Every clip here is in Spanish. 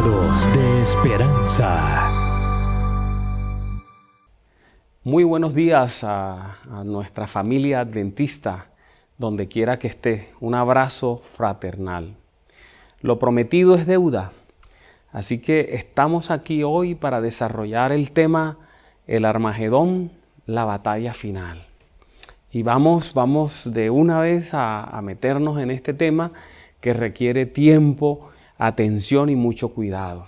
Sábados de Esperanza. Muy buenos días a nuestra familia adventista, donde quiera que esté. Un abrazo fraternal. Lo prometido es deuda, así que estamos aquí hoy para desarrollar el tema el Armagedón, la batalla final. Y vamos de una vez a meternos en este tema que requiere tiempo, atención y mucho cuidado.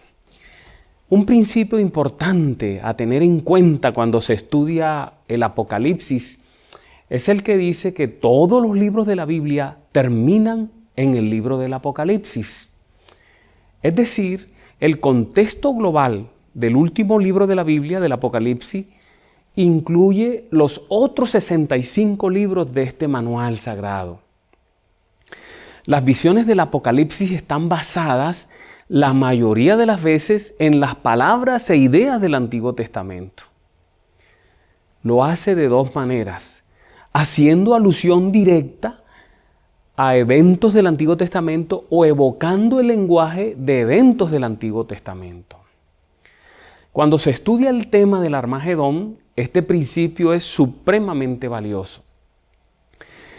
Un principio importante a tener en cuenta cuando se estudia el Apocalipsis es el que dice que todos los libros de la Biblia terminan en el libro del Apocalipsis. Es decir, el contexto global del último libro de la Biblia, del Apocalipsis, incluye los otros 65 libros de este manual sagrado. Las visiones del Apocalipsis están basadas la mayoría de las veces en las palabras e ideas del Antiguo Testamento. Lo hace de dos maneras, haciendo alusión directa a eventos del Antiguo Testamento o evocando el lenguaje de eventos del Antiguo Testamento. Cuando se estudia el tema del Armagedón, este principio es supremamente valioso.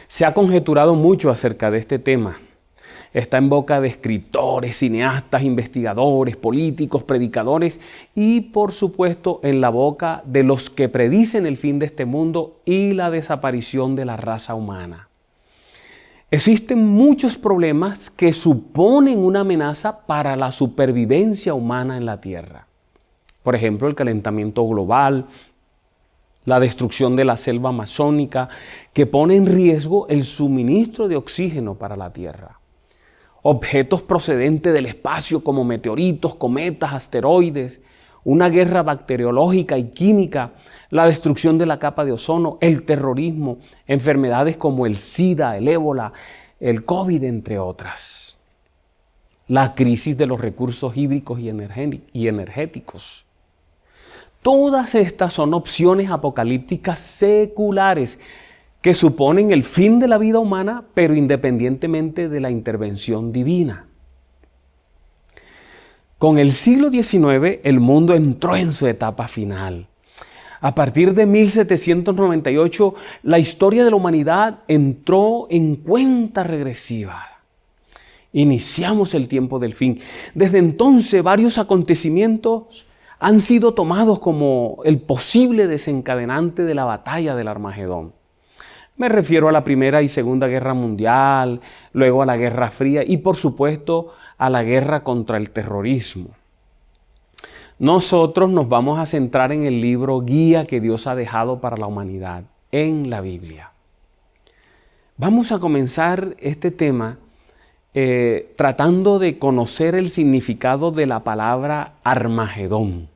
Se ha conjeturado mucho acerca de este tema. Está en boca de escritores, cineastas, investigadores, políticos, predicadores y, por supuesto, en la boca de los que predicen el fin de este mundo y la desaparición de la raza humana. Existen muchos problemas que suponen una amenaza para la supervivencia humana en la Tierra. Por ejemplo, el calentamiento global, la destrucción de la selva amazónica, que pone en riesgo el suministro de oxígeno para la Tierra. Objetos procedentes del espacio como meteoritos, cometas, asteroides, una guerra bacteriológica y química, la destrucción de la capa de ozono, el terrorismo, enfermedades como el SIDA, el ébola, el COVID, entre otras. La crisis de los recursos hídricos y energéticos. Todas estas son opciones apocalípticas seculares que suponen el fin de la vida humana, pero independientemente de la intervención divina. Con el siglo XIX, el mundo entró en su etapa final. A partir de 1798, la historia de la humanidad entró en cuenta regresiva. Iniciamos el tiempo del fin. Desde entonces, varios acontecimientos han sido tomados como el posible desencadenante de la batalla del Armagedón. Me refiero a la Primera y Segunda Guerra Mundial, luego a la Guerra Fría y, por supuesto, a la guerra contra el terrorismo. Nosotros nos vamos a centrar en el libro guía que Dios ha dejado para la humanidad, en la Biblia. Vamos a comenzar este tema tratando de conocer el significado de la palabra Armagedón.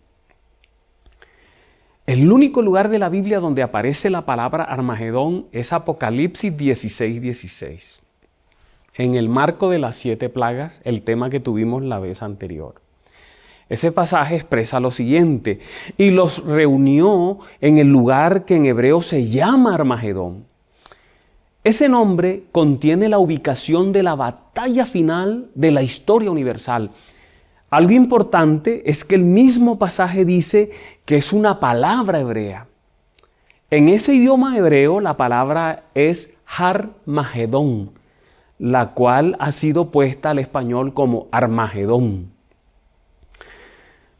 El único lugar de la Biblia donde aparece la palabra Armagedón es Apocalipsis 16:16. En el marco de las 7 plagas, el tema que tuvimos la vez anterior. Ese pasaje expresa lo siguiente: y los reunió en el lugar que en hebreo se llama Armagedón. Ese nombre contiene la ubicación de la batalla final de la historia universal. Algo importante es que el mismo pasaje dice que es una palabra hebrea. En ese idioma hebreo la palabra es Har-Magedón, la cual ha sido puesta al español como Armagedón.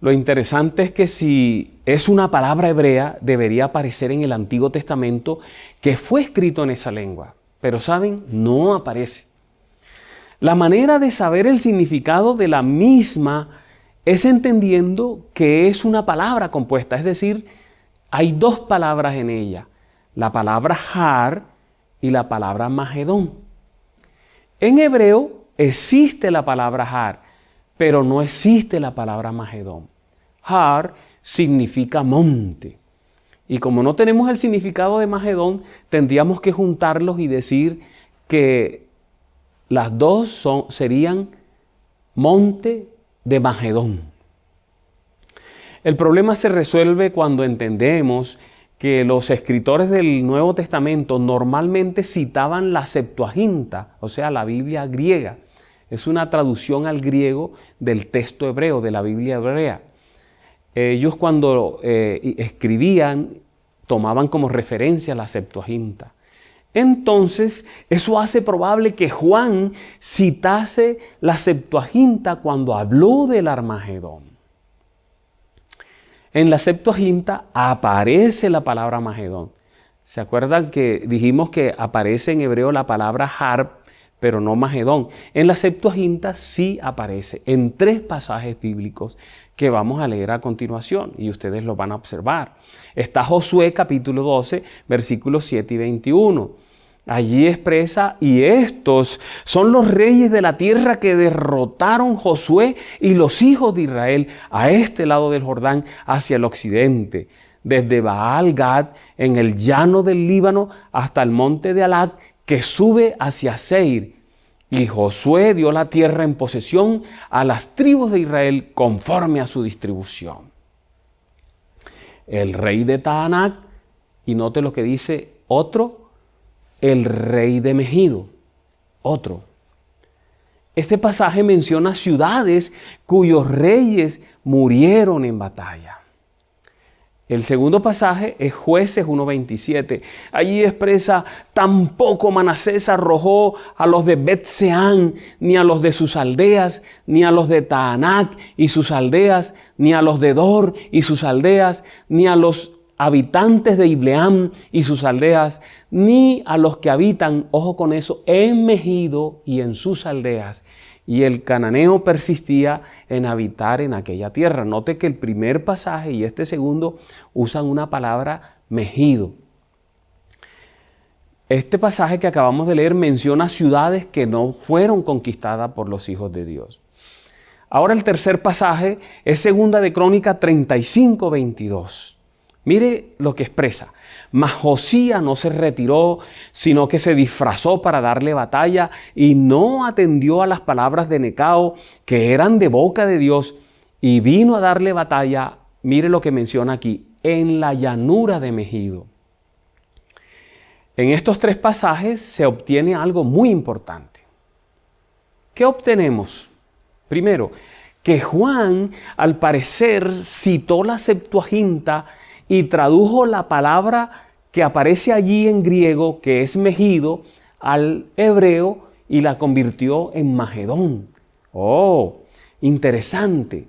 Lo interesante es que si es una palabra hebrea, debería aparecer en el Antiguo Testamento que fue escrito en esa lengua. Pero ¿saben? No aparece. La manera de saber el significado de la misma es entendiendo que es una palabra compuesta, es decir, hay 2 palabras en ella, la palabra Har y la palabra Magedón. En hebreo existe la palabra Har, pero no existe la palabra Magedón. Har significa monte. Y como no tenemos el significado de Magedón, tendríamos que juntarlos y decir que las 2 serían monte de Magedón. El problema se resuelve cuando entendemos que los escritores del Nuevo Testamento normalmente citaban la Septuaginta, o sea, la Biblia griega, Es una traducción al griego del texto hebreo, de la Biblia hebrea. Ellos cuando escribían, tomaban como referencia la Septuaginta. Entonces, eso hace probable que Juan citase la Septuaginta cuando habló del Armagedón. En la Septuaginta aparece la palabra Armagedón. ¿Se acuerdan que dijimos que aparece en hebreo la palabra harp, pero no Magedón? En la Septuaginta sí aparece en 3 pasajes bíblicos que vamos a leer a continuación y ustedes lo van a observar. Está Josué capítulo 12, versículos 7 y 21. Allí expresa: y estos son los reyes de la tierra que derrotaron Josué y los hijos de Israel a este lado del Jordán hacia el occidente, desde Baal-Gad en el llano del Líbano hasta el monte de Alac que sube hacia Seir. Y Josué dio la tierra en posesión a las tribus de Israel conforme a su distribución. El rey de Taanac, y note lo que dice otro, el rey de Megido, otro. Este pasaje menciona ciudades cuyos reyes murieron en batalla. El segundo pasaje es Jueces 1:27. Allí expresa: tampoco Manasés arrojó a los de Bet-Seán, ni a los de sus aldeas, ni a los de Taanac y sus aldeas, ni a los de Dor y sus aldeas, ni a los habitantes de Ibleam y sus aldeas, ni a los que habitan, ojo con eso, en Megido y en sus aldeas. Y el cananeo persistía en habitar en aquella tierra. Note que el primer pasaje y este segundo usan una palabra Megido. Este pasaje que acabamos de leer menciona ciudades que no fueron conquistadas por los hijos de Dios. Ahora el tercer pasaje es Segunda de Crónicas 35:22. Mire lo que expresa: mas Josías no se retiró, sino que se disfrazó para darle batalla y no atendió a las palabras de Necao, que eran de boca de Dios, y vino a darle batalla, mire lo que menciona aquí, en la llanura de Megido. En estos 3 pasajes se obtiene algo muy importante. ¿Qué obtenemos? Primero, que Juan, al parecer, citó la Septuaginta y tradujo la palabra que aparece allí en griego, que es Megido, al hebreo y la convirtió en Magedón. ¡Oh! Interesante.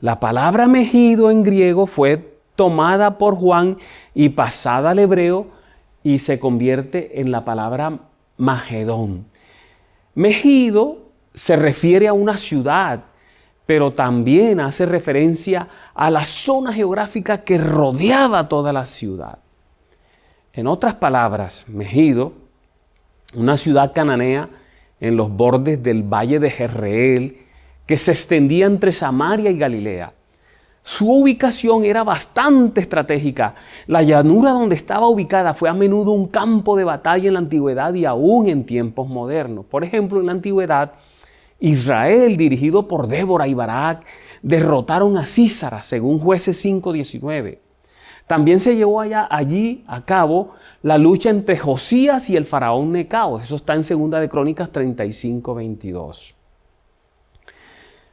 La palabra Megido en griego fue tomada por Juan y pasada al hebreo y se convierte en la palabra Magedón. Megido se refiere a una ciudad, pero también hace referencia a la zona geográfica que rodeaba toda la ciudad. En otras palabras, Megido, una ciudad cananea en los bordes del valle de Jezreel, que se extendía entre Samaria y Galilea. Su ubicación era bastante estratégica. La llanura donde estaba ubicada fue a menudo un campo de batalla en la antigüedad y aún en tiempos modernos. Por ejemplo, en la antigüedad, Israel, dirigido por Débora y Barak, derrotaron a Sísara, según Jueces 5:19. También se llevó allí a cabo la lucha entre Josías y el faraón Necao. Eso está en Segunda de Crónicas 35:22.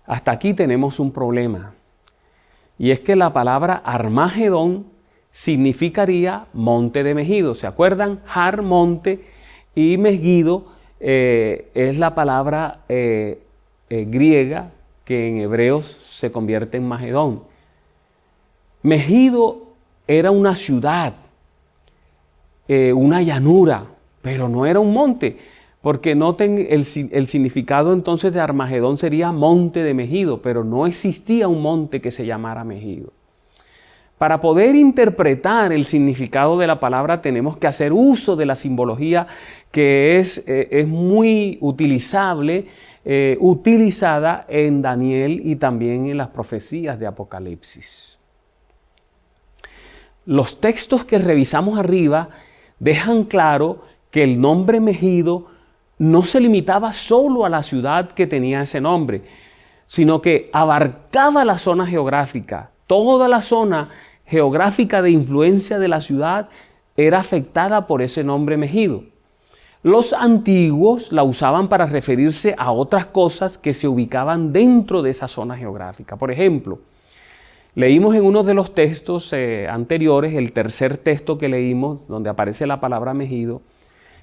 Hasta aquí tenemos un problema. Y es que la palabra Armagedón significaría monte de Megido. ¿Se acuerdan? Har, monte, y Megido es la palabra griega que en hebreos se convierte en Magedón. Megido era una ciudad, una llanura, pero no era un monte, porque noten el significado entonces de Armagedón sería monte de Megido, pero no existía un monte que se llamara Megido. Para poder interpretar el significado de la palabra tenemos que hacer uso de la simbología que es muy utilizada en Daniel y también en las profecías de Apocalipsis. Los textos que revisamos arriba dejan claro que el nombre Megido no se limitaba solo a la ciudad que tenía ese nombre, sino que abarcaba la zona geográfica. Toda la zona geográfica de influencia de la ciudad era afectada por ese nombre Megido. Los antiguos la usaban para referirse a otras cosas que se ubicaban dentro de esa zona geográfica. Por ejemplo, leímos en uno de los textos anteriores, el tercer texto que leímos, donde aparece la palabra Megido,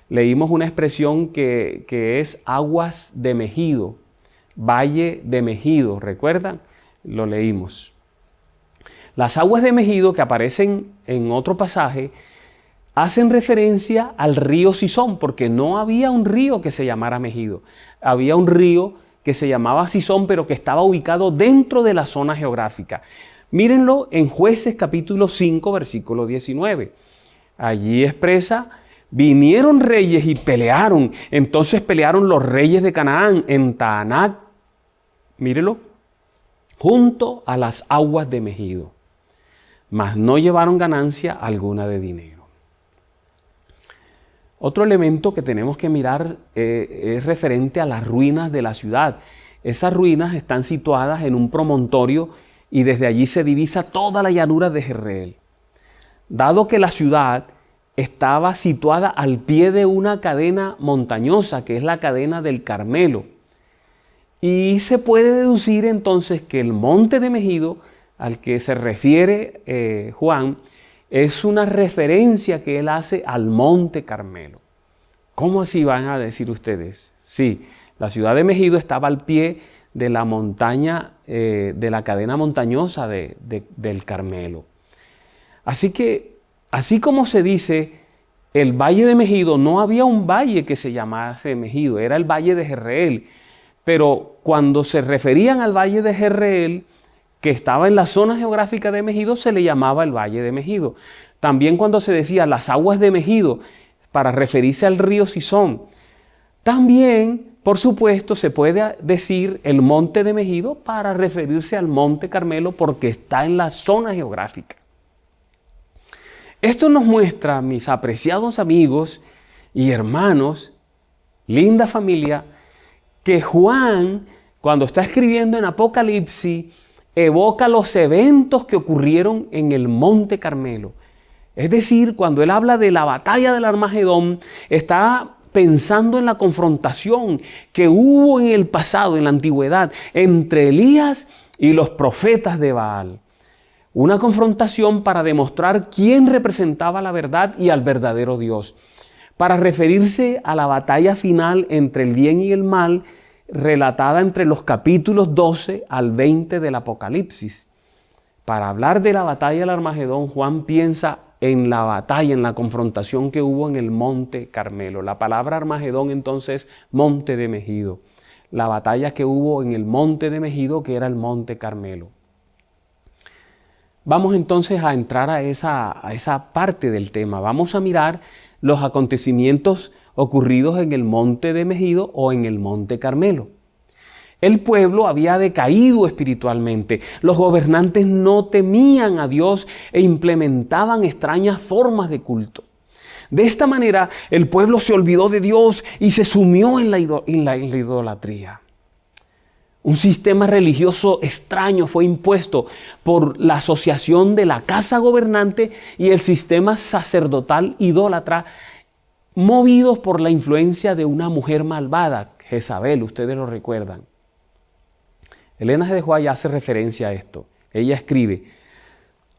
leímos una expresión que es aguas de Megido, valle de Megido, ¿recuerdan? Lo leímos. Las aguas de Megido que aparecen en otro pasaje hacen referencia al río Cisón, porque no había un río que se llamara Megido. Había un río que se llamaba Cisón, pero que estaba ubicado dentro de la zona geográfica. Mírenlo en Jueces capítulo 5, versículo 19. Allí expresa: vinieron reyes y pelearon. Entonces pelearon los reyes de Canaán en Taanac, mírelo, junto a las aguas de Megido, mas no llevaron ganancia alguna de dinero. Otro elemento que tenemos que mirar es referente a las ruinas de la ciudad. Esas ruinas están situadas en un promontorio y desde allí se divisa toda la llanura de Jezreel. Dado que la ciudad estaba situada al pie de una cadena montañosa, que es la cadena del Carmelo, y se puede deducir entonces que el monte de Megido, al que se refiere Juan, es una referencia que él hace al monte Carmelo. ¿Cómo así van a decir ustedes? Sí, la ciudad de Megido estaba al pie de la montaña, de la cadena montañosa del Carmelo. Así que, así como se dice el valle de Megido, no había un valle que se llamase Megido, era el valle de Jezreel. Pero cuando se referían al valle de Jezreel, que estaba en la zona geográfica de Megido, se le llamaba el valle de Megido. También cuando se decía las aguas de Megido, para referirse al río Cisón. También, por supuesto, se puede decir el monte de Megido para referirse al monte Carmelo, porque está en la zona geográfica. Esto nos muestra, mis apreciados amigos y hermanos, linda familia, que Juan, cuando está escribiendo en Apocalipsis, evoca los eventos que ocurrieron en el monte Carmelo. Es decir, cuando él habla de la batalla del Armagedón, está pensando en la confrontación que hubo en el pasado, en la antigüedad, entre Elías y los profetas de Baal. Una confrontación para demostrar quién representaba la verdad y al verdadero Dios. Para referirse a la batalla final entre el bien y el mal, relatada entre los capítulos 12 al 20 del Apocalipsis. Para hablar de la batalla del Armagedón, Juan piensa en la batalla, en la confrontación que hubo en el monte Carmelo. La palabra Armagedón entonces, monte de Megido. La batalla que hubo en el monte de Megido, que era el monte Carmelo. Vamos entonces a entrar a esa parte del tema. Vamos a mirar los acontecimientos ocurridos en el monte de Megido o en el monte Carmelo. El pueblo había decaído espiritualmente. Los gobernantes no temían a Dios e implementaban extrañas formas de culto. De esta manera, el pueblo se olvidó de Dios y se sumió en la idolatría. Un sistema religioso extraño fue impuesto por la asociación de la casa gobernante y el sistema sacerdotal idólatra, movidos por la influencia de una mujer malvada, Jezabel, ustedes lo recuerdan. Elena G. de White hace referencia a esto. Ella escribe: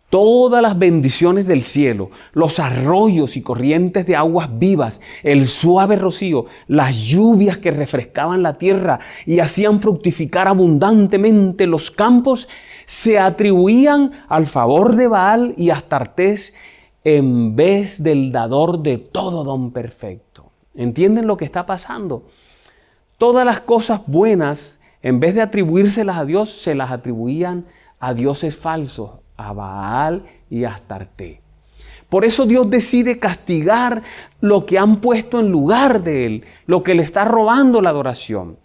todas las bendiciones del cielo, los arroyos y corrientes de aguas vivas, el suave rocío, las lluvias que refrescaban la tierra y hacían fructificar abundantemente los campos, se atribuían al favor de Baal y Astartés en vez del dador de todo don perfecto. ¿Entienden lo que está pasando? Todas las cosas buenas, en vez de atribuírselas a Dios, se las atribuían a dioses falsos, a Baal y a Astarté. Por eso Dios decide castigar lo que han puesto en lugar de Él, lo que le está robando la adoración.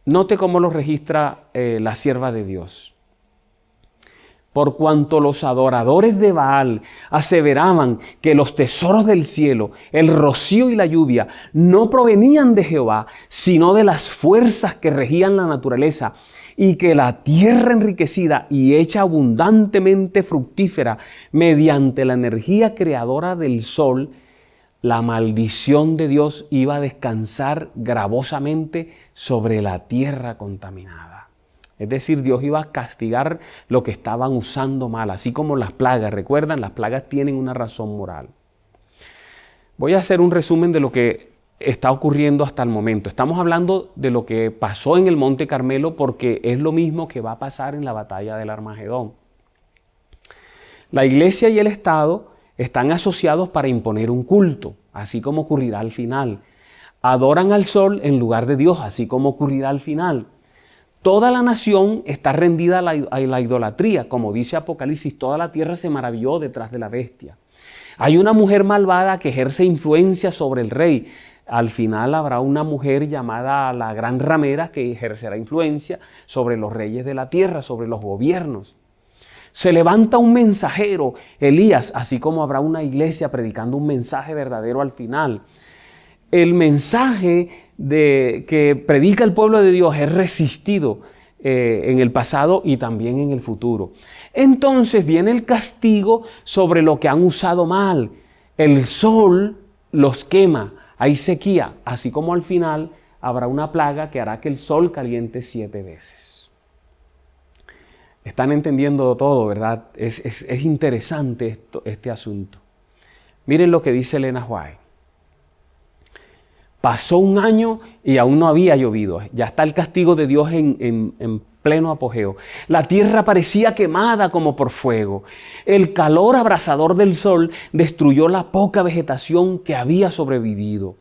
Note cómo lo registra la sierva de Dios. Por cuanto los adoradores de Baal aseveraban que los tesoros del cielo, el rocío y la lluvia, no provenían de Jehová, sino de las fuerzas que regían la naturaleza, y que la tierra enriquecida y hecha abundantemente fructífera mediante la energía creadora del sol, la maldición de Dios iba a descansar gravosamente sobre la tierra contaminada. Es decir, Dios iba a castigar lo que estaban usando mal, así como las plagas. Recuerdan, las plagas tienen una razón moral. Voy a hacer un resumen de lo que está ocurriendo hasta el momento. Estamos hablando de lo que pasó en el Monte Carmelo porque es lo mismo que va a pasar en la batalla del Armagedón. La iglesia y el Estado están asociados para imponer un culto, así como ocurrirá al final. Adoran al sol en lugar de Dios, así como ocurrirá al final. Toda la nación está rendida a la idolatría, como dice Apocalipsis, toda la tierra se maravilló detrás de la bestia. Hay una mujer malvada que ejerce influencia sobre el rey. Al final habrá una mujer llamada la gran ramera que ejercerá influencia sobre los reyes de la tierra, sobre los gobiernos. Se levanta un mensajero, Elías, así como habrá una iglesia predicando un mensaje verdadero al final. El mensaje que predica el pueblo de Dios es resistido en el pasado y también en el futuro. Entonces viene el castigo sobre lo que han usado mal. El sol los quema, hay sequía, así como al final habrá una plaga que hará que el sol caliente 7 veces. Están entendiendo todo, ¿verdad? Es interesante este asunto. Miren lo que dice Elena White. Pasó un año y aún no había llovido. Ya está el castigo de Dios en pleno apogeo. La tierra parecía quemada como por fuego. El calor abrasador del sol destruyó la poca vegetación que había sobrevivido.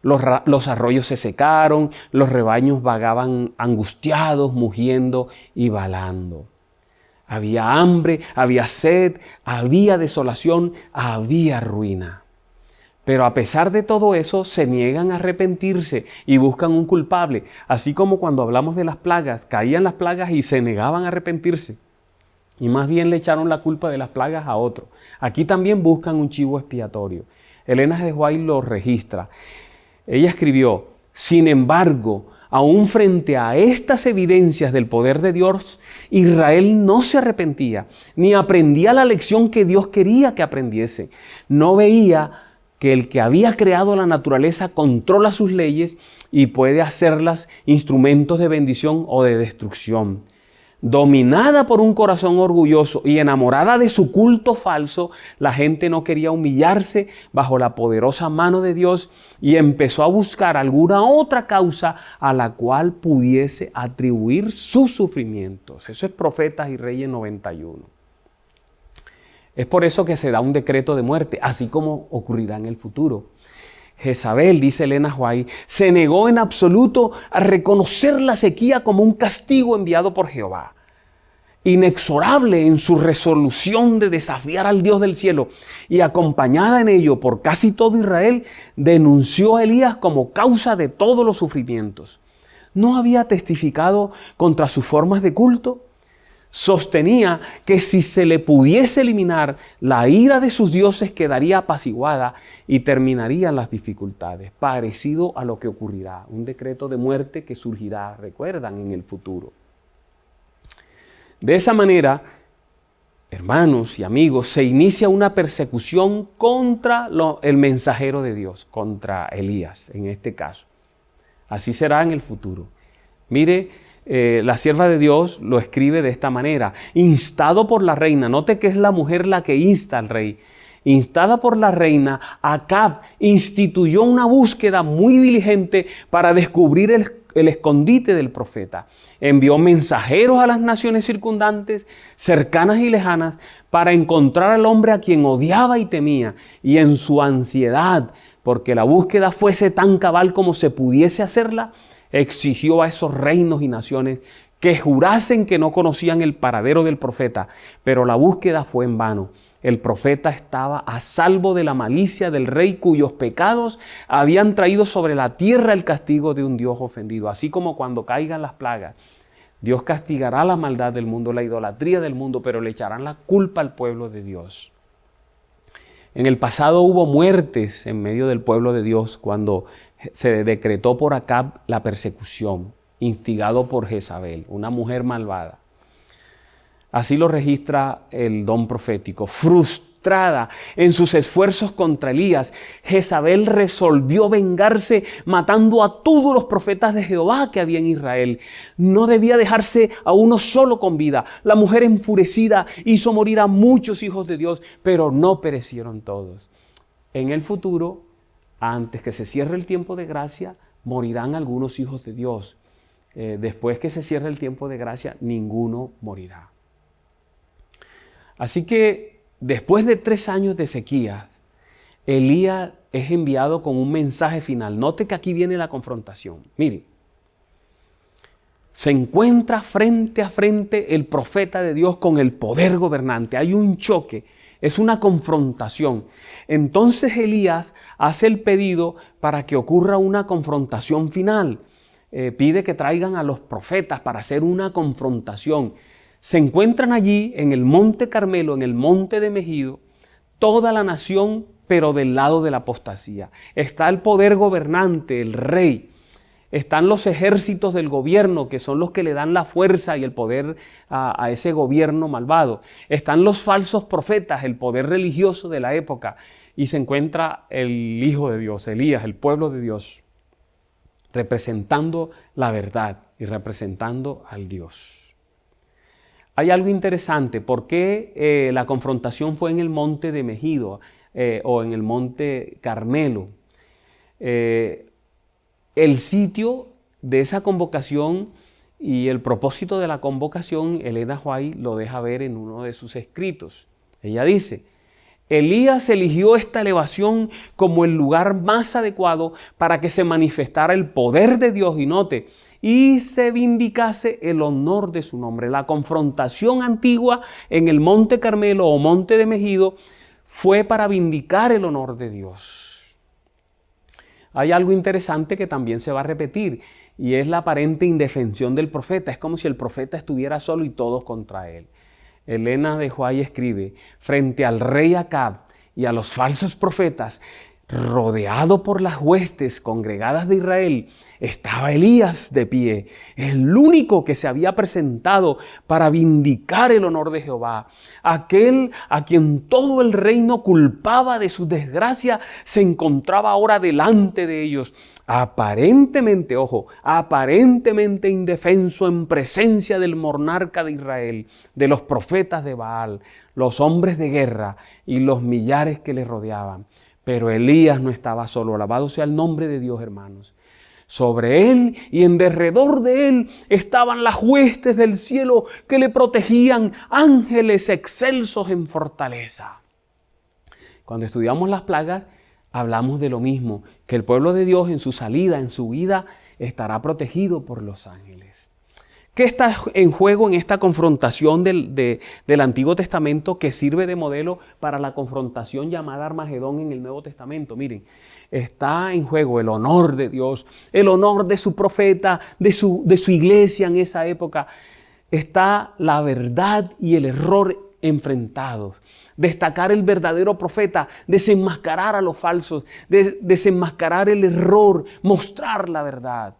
Los arroyos se secaron, los rebaños vagaban angustiados, mugiendo y balando. Había hambre, había sed, había desolación, había ruina. Pero a pesar de todo eso, se niegan a arrepentirse y buscan un culpable. Así como cuando hablamos de las plagas, caían las plagas y se negaban a arrepentirse. Y más bien le echaron la culpa de las plagas a otro. Aquí también buscan un chivo expiatorio. Elena de White lo registra. Ella escribió, sin embargo, aún frente a estas evidencias del poder de Dios, Israel no se arrepentía, ni aprendía la lección que Dios quería que aprendiese. No veía que el que había creado la naturaleza controla sus leyes y puede hacerlas instrumentos de bendición o de destrucción. Dominada por un corazón orgulloso y enamorada de su culto falso, la gente no quería humillarse bajo la poderosa mano de Dios y empezó a buscar alguna otra causa a la cual pudiese atribuir sus sufrimientos. Eso es Profetas y Reyes 91. Es por eso que se da un decreto de muerte, así como ocurrirá en el futuro. Jezabel, dice Elena White, se negó en absoluto a reconocer la sequía como un castigo enviado por Jehová. Inexorable en su resolución de desafiar al Dios del cielo y acompañada en ello por casi todo Israel, denunció a Elías como causa de todos los sufrimientos. ¿No había testificado contra sus formas de culto? Sostenía que si se le pudiese eliminar, la ira de sus dioses quedaría apaciguada y terminarían las dificultades, parecido a lo que ocurrirá, un decreto de muerte que surgirá, recuerdan, en el futuro. De esa manera, hermanos y amigos, se inicia una persecución contra el mensajero de Dios, contra Elías en este caso. Así será en el futuro. Mire, la sierva de Dios lo escribe de esta manera, instado por la reina, note que es la mujer la que insta al rey, instada por la reina, Acab instituyó una búsqueda muy diligente para descubrir el escondite del profeta. Envió mensajeros a las naciones circundantes, cercanas y lejanas, para encontrar al hombre a quien odiaba y temía, y en su ansiedad, porque la búsqueda fuese tan cabal como se pudiese hacerla, exigió a esos reinos y naciones que jurasen que no conocían el paradero del profeta, pero la búsqueda fue en vano. El profeta estaba a salvo de la malicia del rey cuyos pecados habían traído sobre la tierra el castigo de un Dios ofendido. Así como cuando caigan las plagas, Dios castigará la maldad del mundo, la idolatría del mundo, pero le echarán la culpa al pueblo de Dios. En el pasado hubo muertes en medio del pueblo de Dios cuando se decretó por Acab la persecución, instigado por Jezabel, una mujer malvada. Así lo registra el don profético. Frustrada en sus esfuerzos contra Elías, Jezabel resolvió vengarse matando a todos los profetas de Jehová que había en Israel. No debía dejarse a uno solo con vida. La mujer enfurecida hizo morir a muchos hijos de Dios, pero no perecieron todos. En el futuro, antes que se cierre el tiempo de gracia, morirán algunos hijos de Dios. Después que se cierre el tiempo de gracia, ninguno morirá. Así que después de 3 años de sequía, Elías es enviado con un mensaje final. Note que aquí viene la confrontación. Miren, se encuentra frente a frente el profeta de Dios con el poder gobernante. Hay un choque, es una confrontación. Entonces Elías hace el pedido para que ocurra una confrontación final. Pide que traigan a los profetas para hacer una confrontación. Se encuentran allí en el monte Carmelo, en el monte de Megido, toda la nación, pero del lado de la apostasía. Está el poder gobernante, el rey. Están los ejércitos del gobierno, que son los que le dan la fuerza y el poder a ese gobierno malvado. Están los falsos profetas, el poder religioso de la época. Y se encuentra el Hijo de Dios, Elías, el pueblo de Dios, representando la verdad y representando al Dios. Hay algo interesante. ¿Por qué la confrontación fue en el monte de Megido o en el monte Carmelo? El sitio de esa convocación y el propósito de la convocación, Elena White lo deja ver en uno de sus escritos. Ella dice: Elías eligió esta elevación como el lugar más adecuado para que se manifestara el poder de Dios, y note, y se vindicase el honor de su nombre. La confrontación antigua en el monte Carmelo o monte de Megido fue para vindicar el honor de Dios. Hay algo interesante que también se va a repetir, y es la aparente indefensión del profeta. Es como si el profeta estuviera solo y todos contra él. Elena de White escribe: frente al rey Acab y a los falsos profetas, rodeado por las huestes congregadas de Israel, estaba Elías de pie, el único que se había presentado para vindicar el honor de Jehová. Aquel a quien todo el reino culpaba de su desgracia se encontraba ahora delante de ellos, aparentemente, ojo, aparentemente indefenso en presencia del monarca de Israel, de los profetas de Baal, los hombres de guerra y los millares que le rodeaban. Pero Elías no estaba solo. Alabado sea el nombre de Dios, hermanos. Sobre él y en derredor de él estaban las huestes del cielo que le protegían, ángeles excelsos en fortaleza. Cuando estudiamos las plagas, hablamos de lo mismo, que el pueblo de Dios en su salida, en su vida, estará protegido por los ángeles. ¿Qué está en juego en esta confrontación del Antiguo Testamento que sirve de modelo para la confrontación llamada Armagedón en el Nuevo Testamento? Miren, está en juego el honor de Dios, el honor de su profeta, de su iglesia en esa época. Está la verdad y el error enfrentados. Destacar el verdadero profeta, desenmascarar a los falsos, desenmascarar el error, mostrar la verdad.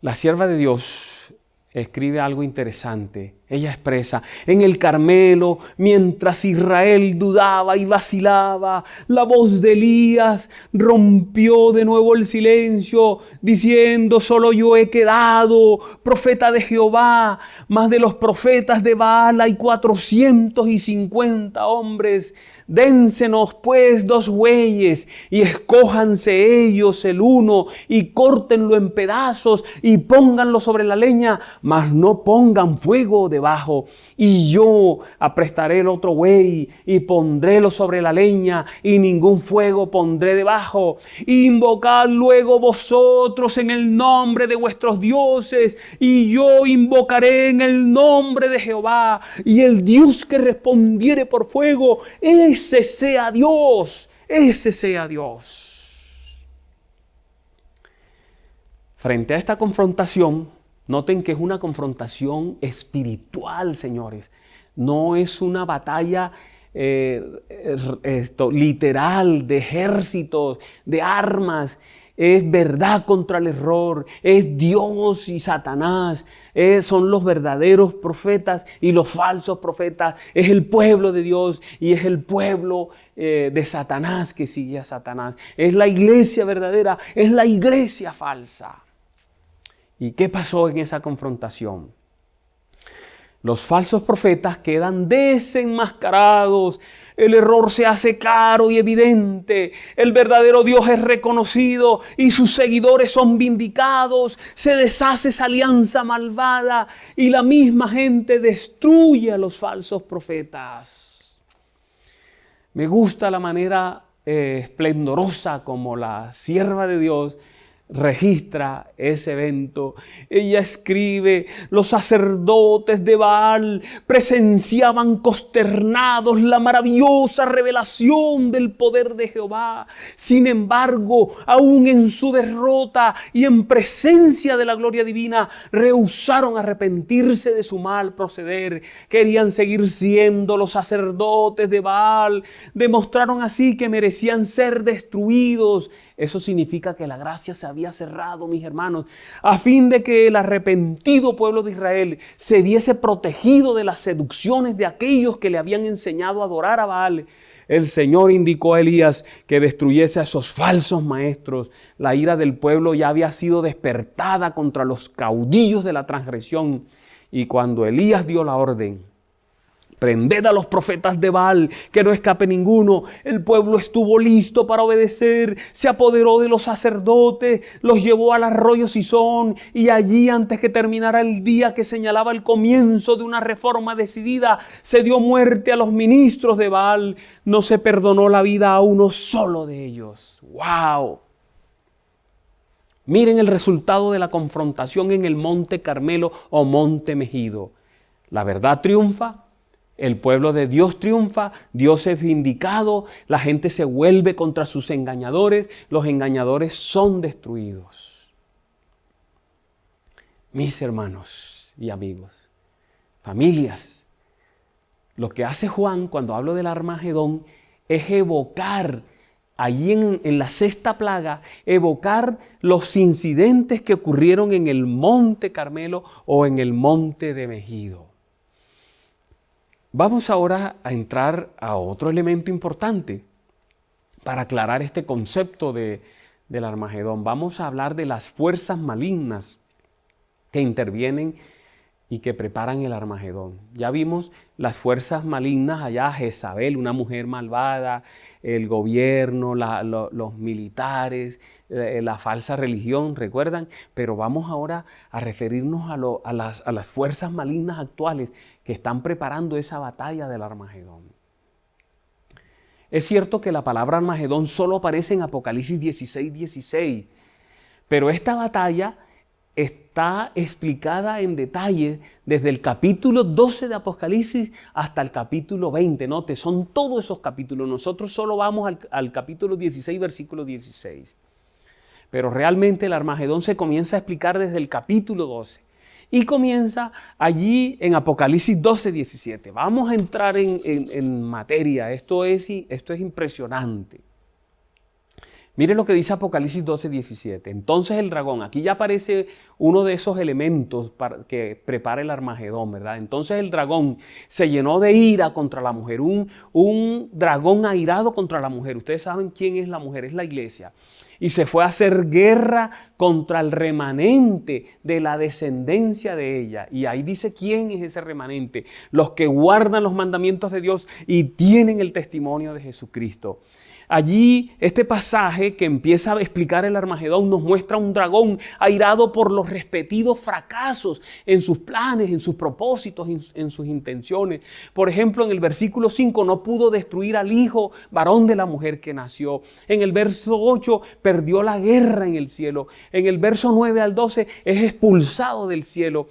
La sierva de Dios escribe algo interesante. Ella expresa: en el Carmelo, mientras Israel dudaba y vacilaba, la voz de Elías rompió de nuevo el silencio, diciendo: solo yo he quedado, profeta de Jehová, mas de los profetas de Baal hay 450 hombres. Dénsenos pues 2 bueyes y escójanse ellos el uno y córtenlo en pedazos y pónganlo sobre la leña, mas no pongan fuego debajo. Y yo aprestaré el otro buey y pondrélo sobre la leña y ningún fuego pondré debajo. Invocad luego vosotros en el nombre de vuestros dioses y yo invocaré en el nombre de Jehová, y el Dios que respondiere por fuego, ese sea Dios, ese sea Dios. Frente a esta confrontación, noten que es una confrontación espiritual, señores. No es una batalla literal de ejércitos, de armas. es verdad contra el error, es Dios y Satanás, son los verdaderos profetas y los falsos profetas, es el pueblo de Dios y es el pueblo de Satanás que sigue a Satanás, es la iglesia verdadera, es la iglesia falsa. ¿Y qué pasó en esa confrontación? Los falsos profetas quedan desenmascarados, el error se hace claro y evidente, el verdadero Dios es reconocido y sus seguidores son vindicados, se deshace esa alianza malvada y la misma gente destruye a los falsos profetas. Me gusta la manera esplendorosa como la sierva de Dios registra ese evento. Ella escribe: los sacerdotes de Baal presenciaban consternados la maravillosa revelación del poder de Jehová. Sin embargo, aún en su derrota y en presencia de la gloria divina, rehusaron arrepentirse de su mal proceder. Querían seguir siendo los sacerdotes de Baal. Demostraron así que merecían ser destruidos. Eso significa que la gracia se había cerrado, mis hermanos, a fin de que el arrepentido pueblo de Israel se viese protegido de las seducciones de aquellos que le habían enseñado a adorar a Baal. El Señor indicó a Elías que destruyese a esos falsos maestros. La ira del pueblo ya había sido despertada contra los caudillos de la transgresión. Y cuando Elías dio la orden: prended a los profetas de Baal, que no escape ninguno, el pueblo estuvo listo para obedecer, se apoderó de los sacerdotes, los llevó al arroyo Sison, y allí, antes que terminara el día que señalaba el comienzo de una reforma decidida, se dio muerte a los ministros de Baal. No se perdonó la vida a uno solo de ellos. ¡Wow! Miren el resultado de la confrontación en el Monte Carmelo o Monte Megido. La verdad triunfa. El pueblo de Dios triunfa, Dios es vindicado, la gente se vuelve contra sus engañadores, los engañadores son destruidos. Mis hermanos y amigos, familias, lo que hace Juan cuando habla del Armagedón es evocar, allí en la sexta plaga, evocar los incidentes que ocurrieron en el Monte Carmelo o en el Monte de Megido. Vamos ahora a entrar a otro elemento importante para aclarar este concepto del Armagedón. Vamos a hablar de las fuerzas malignas que intervienen y que preparan el Armagedón. Ya vimos las fuerzas malignas allá, Jezabel, una mujer malvada, el gobierno, los militares, la falsa religión, ¿recuerdan? Pero vamos ahora a referirnos a las fuerzas malignas actuales que están preparando esa batalla del Armagedón. Es cierto que la palabra Armagedón solo aparece en Apocalipsis 16:16, pero esta batalla está explicada en detalle desde el capítulo 12 de Apocalipsis hasta el capítulo 20. Note, son todos esos capítulos. Nosotros solo vamos al capítulo 16, versículo 16. Pero realmente el Armagedón se comienza a explicar desde el capítulo 12. Y comienza allí en Apocalipsis 12:17. Vamos a entrar en materia. Esto es impresionante. Miren lo que dice Apocalipsis 12:17. Entonces el dragón, aquí ya aparece uno de esos elementos que prepara el Armagedón, ¿verdad? Entonces el dragón se llenó de ira contra la mujer, un dragón airado contra la mujer. Ustedes saben quién es la mujer, es la iglesia. Y se fue a hacer guerra contra el remanente de la descendencia de ella. Y ahí dice quién es ese remanente: los que guardan los mandamientos de Dios y tienen el testimonio de Jesucristo. Allí este pasaje que empieza a explicar el Armagedón nos muestra un dragón airado por los repetidos fracasos en sus planes, en sus propósitos, en sus intenciones. Por ejemplo, en el versículo 5 no pudo destruir al hijo varón de la mujer que nació. En el verso 8 perdió la guerra en el cielo. En el verso 9 al 12 es expulsado del cielo.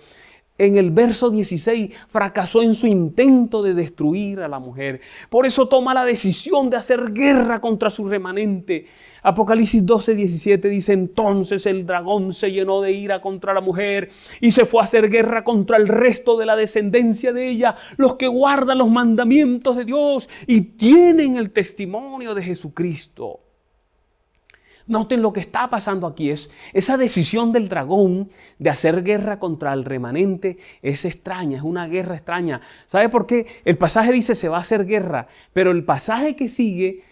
En el verso 16 fracasó en su intento de destruir a la mujer. Por eso toma la decisión de hacer guerra contra su remanente. Apocalipsis 12:17 dice: entonces el dragón se llenó de ira contra la mujer y se fue a hacer guerra contra el resto de la descendencia de ella, los que guardan los mandamientos de Dios y tienen el testimonio de Jesucristo. Noten lo que está pasando aquí. Esa decisión del dragón de hacer guerra contra el remanente es extraña, es una guerra extraña. ¿Sabe por qué? El pasaje dice se va a hacer guerra, pero el pasaje que sigue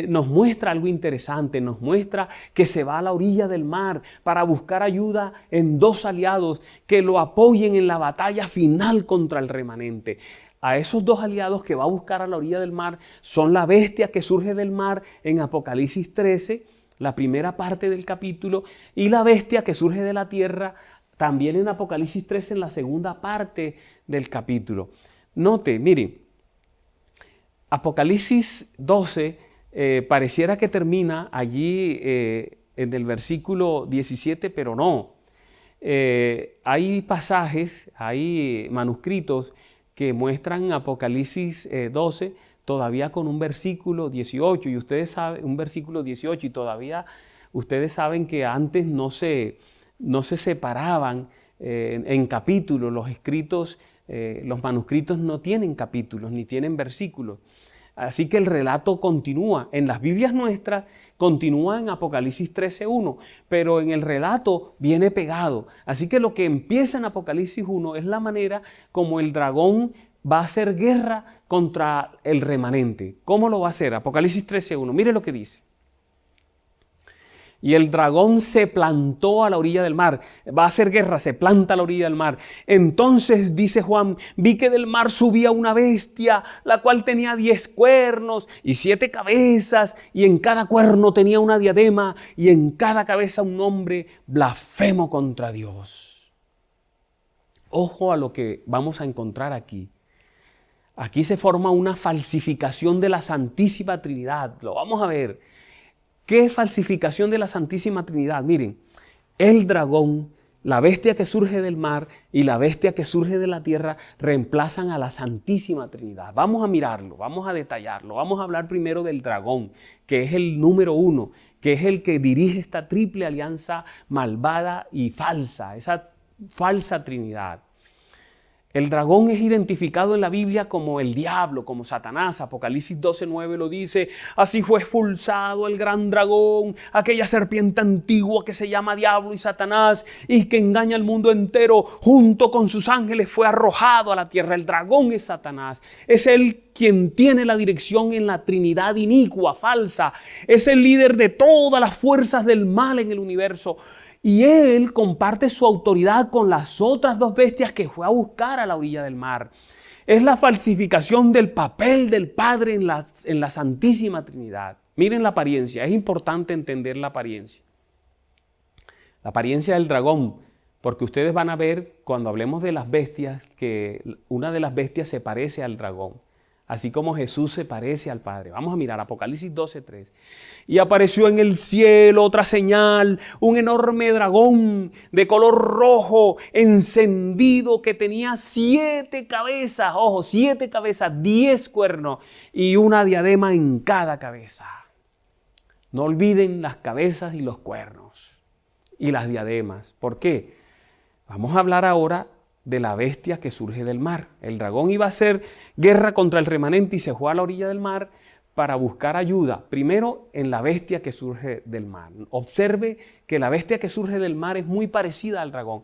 nos muestra algo interesante. Nos muestra que se va a la orilla del mar para buscar ayuda en dos aliados que lo apoyen en la batalla final contra el remanente. A esos dos aliados que va a buscar a la orilla del mar son la bestia que surge del mar en Apocalipsis 13, la primera parte del capítulo, y la bestia que surge de la tierra también en Apocalipsis 13 en la segunda parte del capítulo. Note, miren, Apocalipsis 12 pareciera que termina allí en el versículo 17, pero no. Hay pasajes, hay manuscritos que muestran Apocalipsis 12 todavía con un versículo 18, y ustedes saben, un versículo 18, y todavía ustedes saben que antes no se separaban en capítulos. Los escritos, los manuscritos no tienen capítulos ni tienen versículos. Así que el relato continúa. En las Biblias nuestras continúa en Apocalipsis 13:1, pero en el relato viene pegado. Así que lo que empieza en Apocalipsis 1 es la manera como el dragón va a hacer guerra contra el remanente. ¿Cómo lo va a hacer? Apocalipsis 13:1. Mire lo que dice. Y el dragón se plantó a la orilla del mar. Va a hacer guerra, se planta a la orilla del mar. Entonces, dice Juan, vi que del mar subía una bestia, la cual tenía 10 cuernos y 7 cabezas, y en cada cuerno tenía una diadema, y en cada cabeza un nombre blasfemo contra Dios. Ojo a lo que vamos a encontrar aquí. Aquí se forma una falsificación de la Santísima Trinidad. Lo vamos a ver. ¿Qué falsificación de la Santísima Trinidad? Miren, el dragón, la bestia que surge del mar y la bestia que surge de la tierra reemplazan a la Santísima Trinidad. Vamos a mirarlo, vamos a detallarlo. Vamos a hablar primero del dragón, que es el número 1, que es el que dirige esta triple alianza malvada y falsa, esa falsa Trinidad. El dragón es identificado en la Biblia como el diablo, como Satanás. Apocalipsis 12:9 lo dice. Así fue expulsado el gran dragón, aquella serpiente antigua que se llama Diablo y Satanás y que engaña al mundo entero. Junto con sus ángeles fue arrojado a la tierra. El dragón es Satanás. Es él quien tiene la dirección en la Trinidad inicua, falsa. Es el líder de todas las fuerzas del mal en el universo. Y él comparte su autoridad con las otras dos bestias que fue a buscar a la orilla del mar. Es la falsificación del papel del Padre en la Santísima Trinidad. Miren la apariencia, es importante entender la apariencia. La apariencia del dragón, porque ustedes van a ver cuando hablemos de las bestias que una de las bestias se parece al dragón. Así como Jesús se parece al Padre. Vamos a mirar Apocalipsis 12:3. Y apareció en el cielo otra señal, un enorme dragón de color rojo, encendido, que tenía 7 cabezas, ojo, 7 cabezas, 10 cuernos y una diadema en cada cabeza. No olviden las cabezas y los cuernos y las diademas. ¿Por qué? Vamos a hablar ahora de la bestia que surge del mar. El dragón iba a hacer guerra contra el remanente y se fue a la orilla del mar para buscar ayuda. Primero en la bestia que surge del mar. Observe que la bestia que surge del mar es muy parecida al dragón.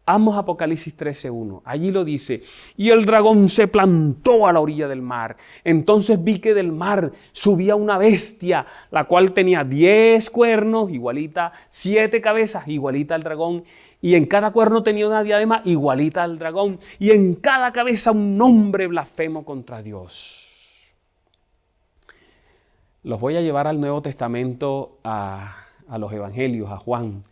Vamos a Apocalipsis 13:1. Allí lo dice. Y el dragón se plantó a la orilla del mar. Entonces vi que del mar subía una bestia, la cual tenía 10 cuernos, igualita, 7 cabezas, igualita al dragón. Y en cada cuerno tenía una diadema igualita al dragón. Y en cada cabeza un nombre blasfemo contra Dios. Los voy a llevar al Nuevo Testamento, a los Evangelios, a Juan.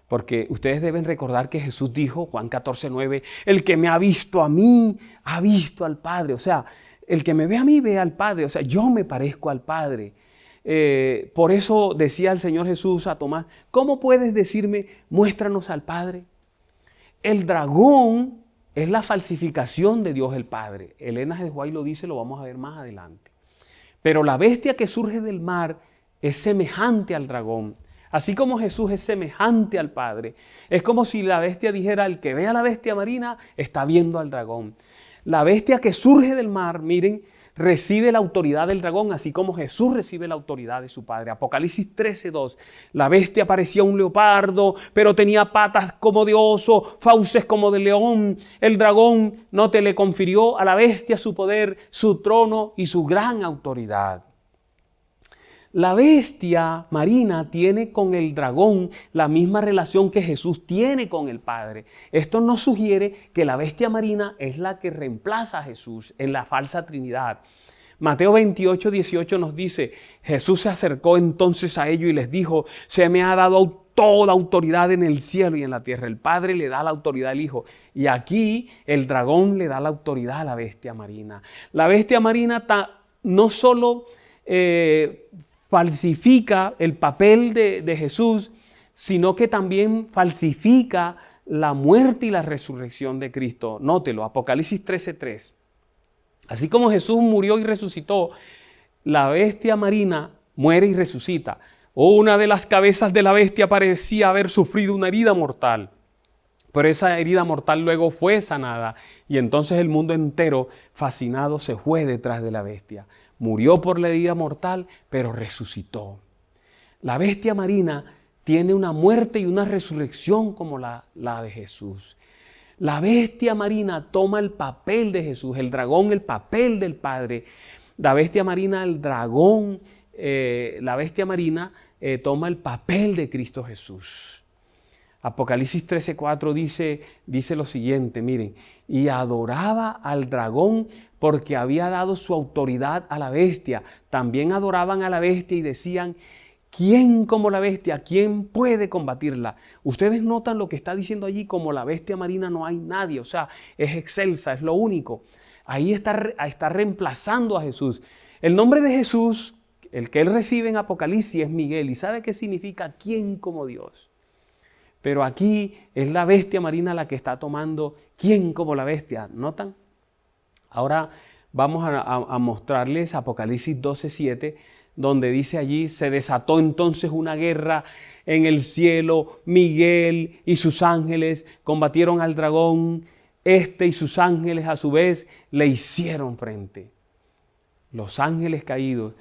Porque ustedes deben recordar que Jesús dijo, Juan 14:9, el que me ha visto a mí, ha visto al Padre. O sea, el que me ve a mí, ve al Padre. O sea, yo me parezco al Padre. Por eso decía el Señor Jesús a Tomás, ¿cómo puedes decirme, muéstranos al Padre? El dragón es la falsificación de Dios el Padre. Elena G. White lo dice, lo vamos a ver más adelante. Pero la bestia que surge del mar es semejante al dragón. Así como Jesús es semejante al Padre. Es como si la bestia dijera, el que ve a la bestia marina está viendo al dragón. La bestia que surge del mar, miren, recibe la autoridad del dragón, así como Jesús recibe la autoridad de su Padre. Apocalipsis 13:2. La bestia parecía un leopardo, pero tenía patas como de oso, fauces como de león. El dragón no te le confirió a la bestia su poder, su trono y su gran autoridad. La bestia marina tiene con el dragón la misma relación que Jesús tiene con el Padre. Esto nos sugiere que la bestia marina es la que reemplaza a Jesús en la falsa Trinidad. Mateo 28:18 nos dice, Jesús se acercó entonces a ellos y les dijo, se me ha dado toda autoridad en el cielo y en la tierra. El Padre le da la autoridad al Hijo. Y aquí el dragón le da la autoridad a la bestia marina. La bestia marina no solo falsifica el papel de Jesús, sino que también falsifica la muerte y la resurrección de Cristo. Nótelo, Apocalipsis 13:3. Así como Jesús murió y resucitó, la bestia marina muere y resucita. Una de las cabezas de la bestia parecía haber sufrido una herida mortal, pero esa herida mortal luego fue sanada y entonces el mundo entero, fascinado, se fue detrás de la bestia. Murió por la herida mortal, pero resucitó. La bestia marina tiene una muerte y una resurrección como la de Jesús. La bestia marina toma el papel de Jesús, el dragón el papel del Padre. La bestia marina, toma el papel de Cristo Jesús. Apocalipsis 13:4 dice lo siguiente, miren, y adoraba al dragón porque había dado su autoridad a la bestia. También adoraban a la bestia y decían, ¿quién como la bestia? ¿Quién puede combatirla? Ustedes notan lo que está diciendo allí, como la bestia marina no hay nadie, o sea, es excelsa, es lo único. Ahí está reemplazando a Jesús. El nombre de Jesús, el que él recibe en Apocalipsis, es Miguel. ¿Y sabe qué significa quién como Dios? Pero aquí es la bestia marina la que está tomando quién como la bestia. ¿Notan? Ahora vamos a mostrarles Apocalipsis 12:7, donde dice allí, se desató entonces una guerra en el cielo. Miguel y sus ángeles combatieron al dragón. Y sus ángeles a su vez le hicieron frente. Los ángeles caídos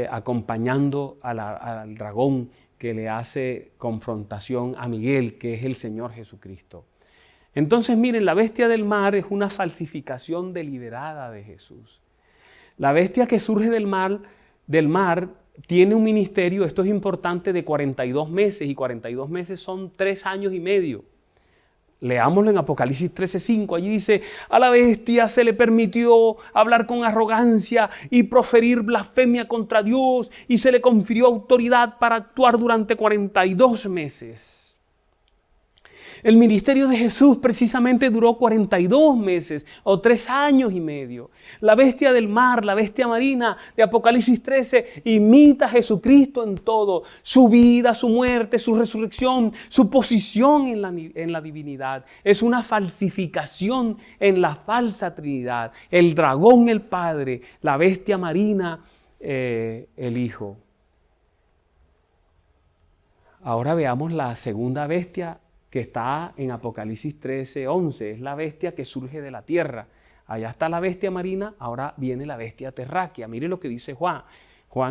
acompañando al dragón que le hace confrontación a Miguel, que es el Señor Jesucristo. Entonces miren, la bestia del mar es una falsificación deliberada de Jesús. La bestia que surge del mar tiene un ministerio, esto es importante, de 42 meses, y 42 meses son 3 años y medio. Leámoslo en Apocalipsis 13:5, allí dice, a la bestia se le permitió hablar con arrogancia y proferir blasfemia contra Dios, y se le confirió autoridad para actuar durante 42 meses. El ministerio de Jesús precisamente duró 42 meses o 3 años y medio. La bestia del mar, la bestia marina de Apocalipsis 13 imita a Jesucristo en todo. Su vida, su muerte, su resurrección, su posición en la divinidad. Es una falsificación en la falsa Trinidad. El dragón, el Padre, la bestia marina, el Hijo. Ahora veamos la segunda bestia que está en Apocalipsis 13:11, es la bestia que surge de la tierra. Allá está la bestia marina, ahora viene la bestia terráquea. Mire lo que dice Juan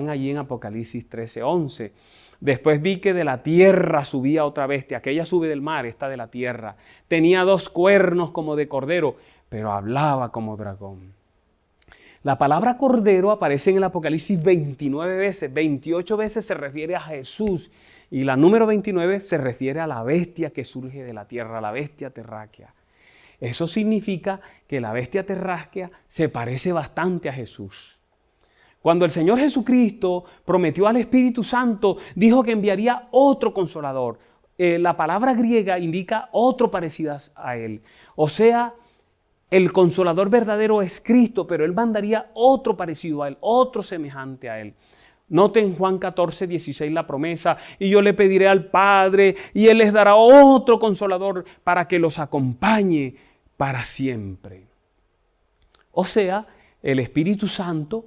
allí en Apocalipsis 13:11. Después vi que de la tierra subía otra bestia, aquella sube del mar, esta de la tierra. Tenía 2 cuernos como de cordero, pero hablaba como dragón. La palabra cordero aparece en el Apocalipsis 29 veces, 28 veces se refiere a Jesús y la número 29 se refiere a la bestia que surge de la tierra, la bestia terráquea. Eso significa que la bestia terráquea se parece bastante a Jesús. Cuando el Señor Jesucristo prometió al Espíritu Santo, dijo que enviaría otro consolador. La palabra griega indica otro parecido a Él. O sea, el consolador verdadero es Cristo, pero Él mandaría otro parecido a Él, otro semejante a Él. Noten Juan 14:16 la promesa, y yo le pediré al Padre, y Él les dará otro consolador para que los acompañe para siempre. O sea, el Espíritu Santo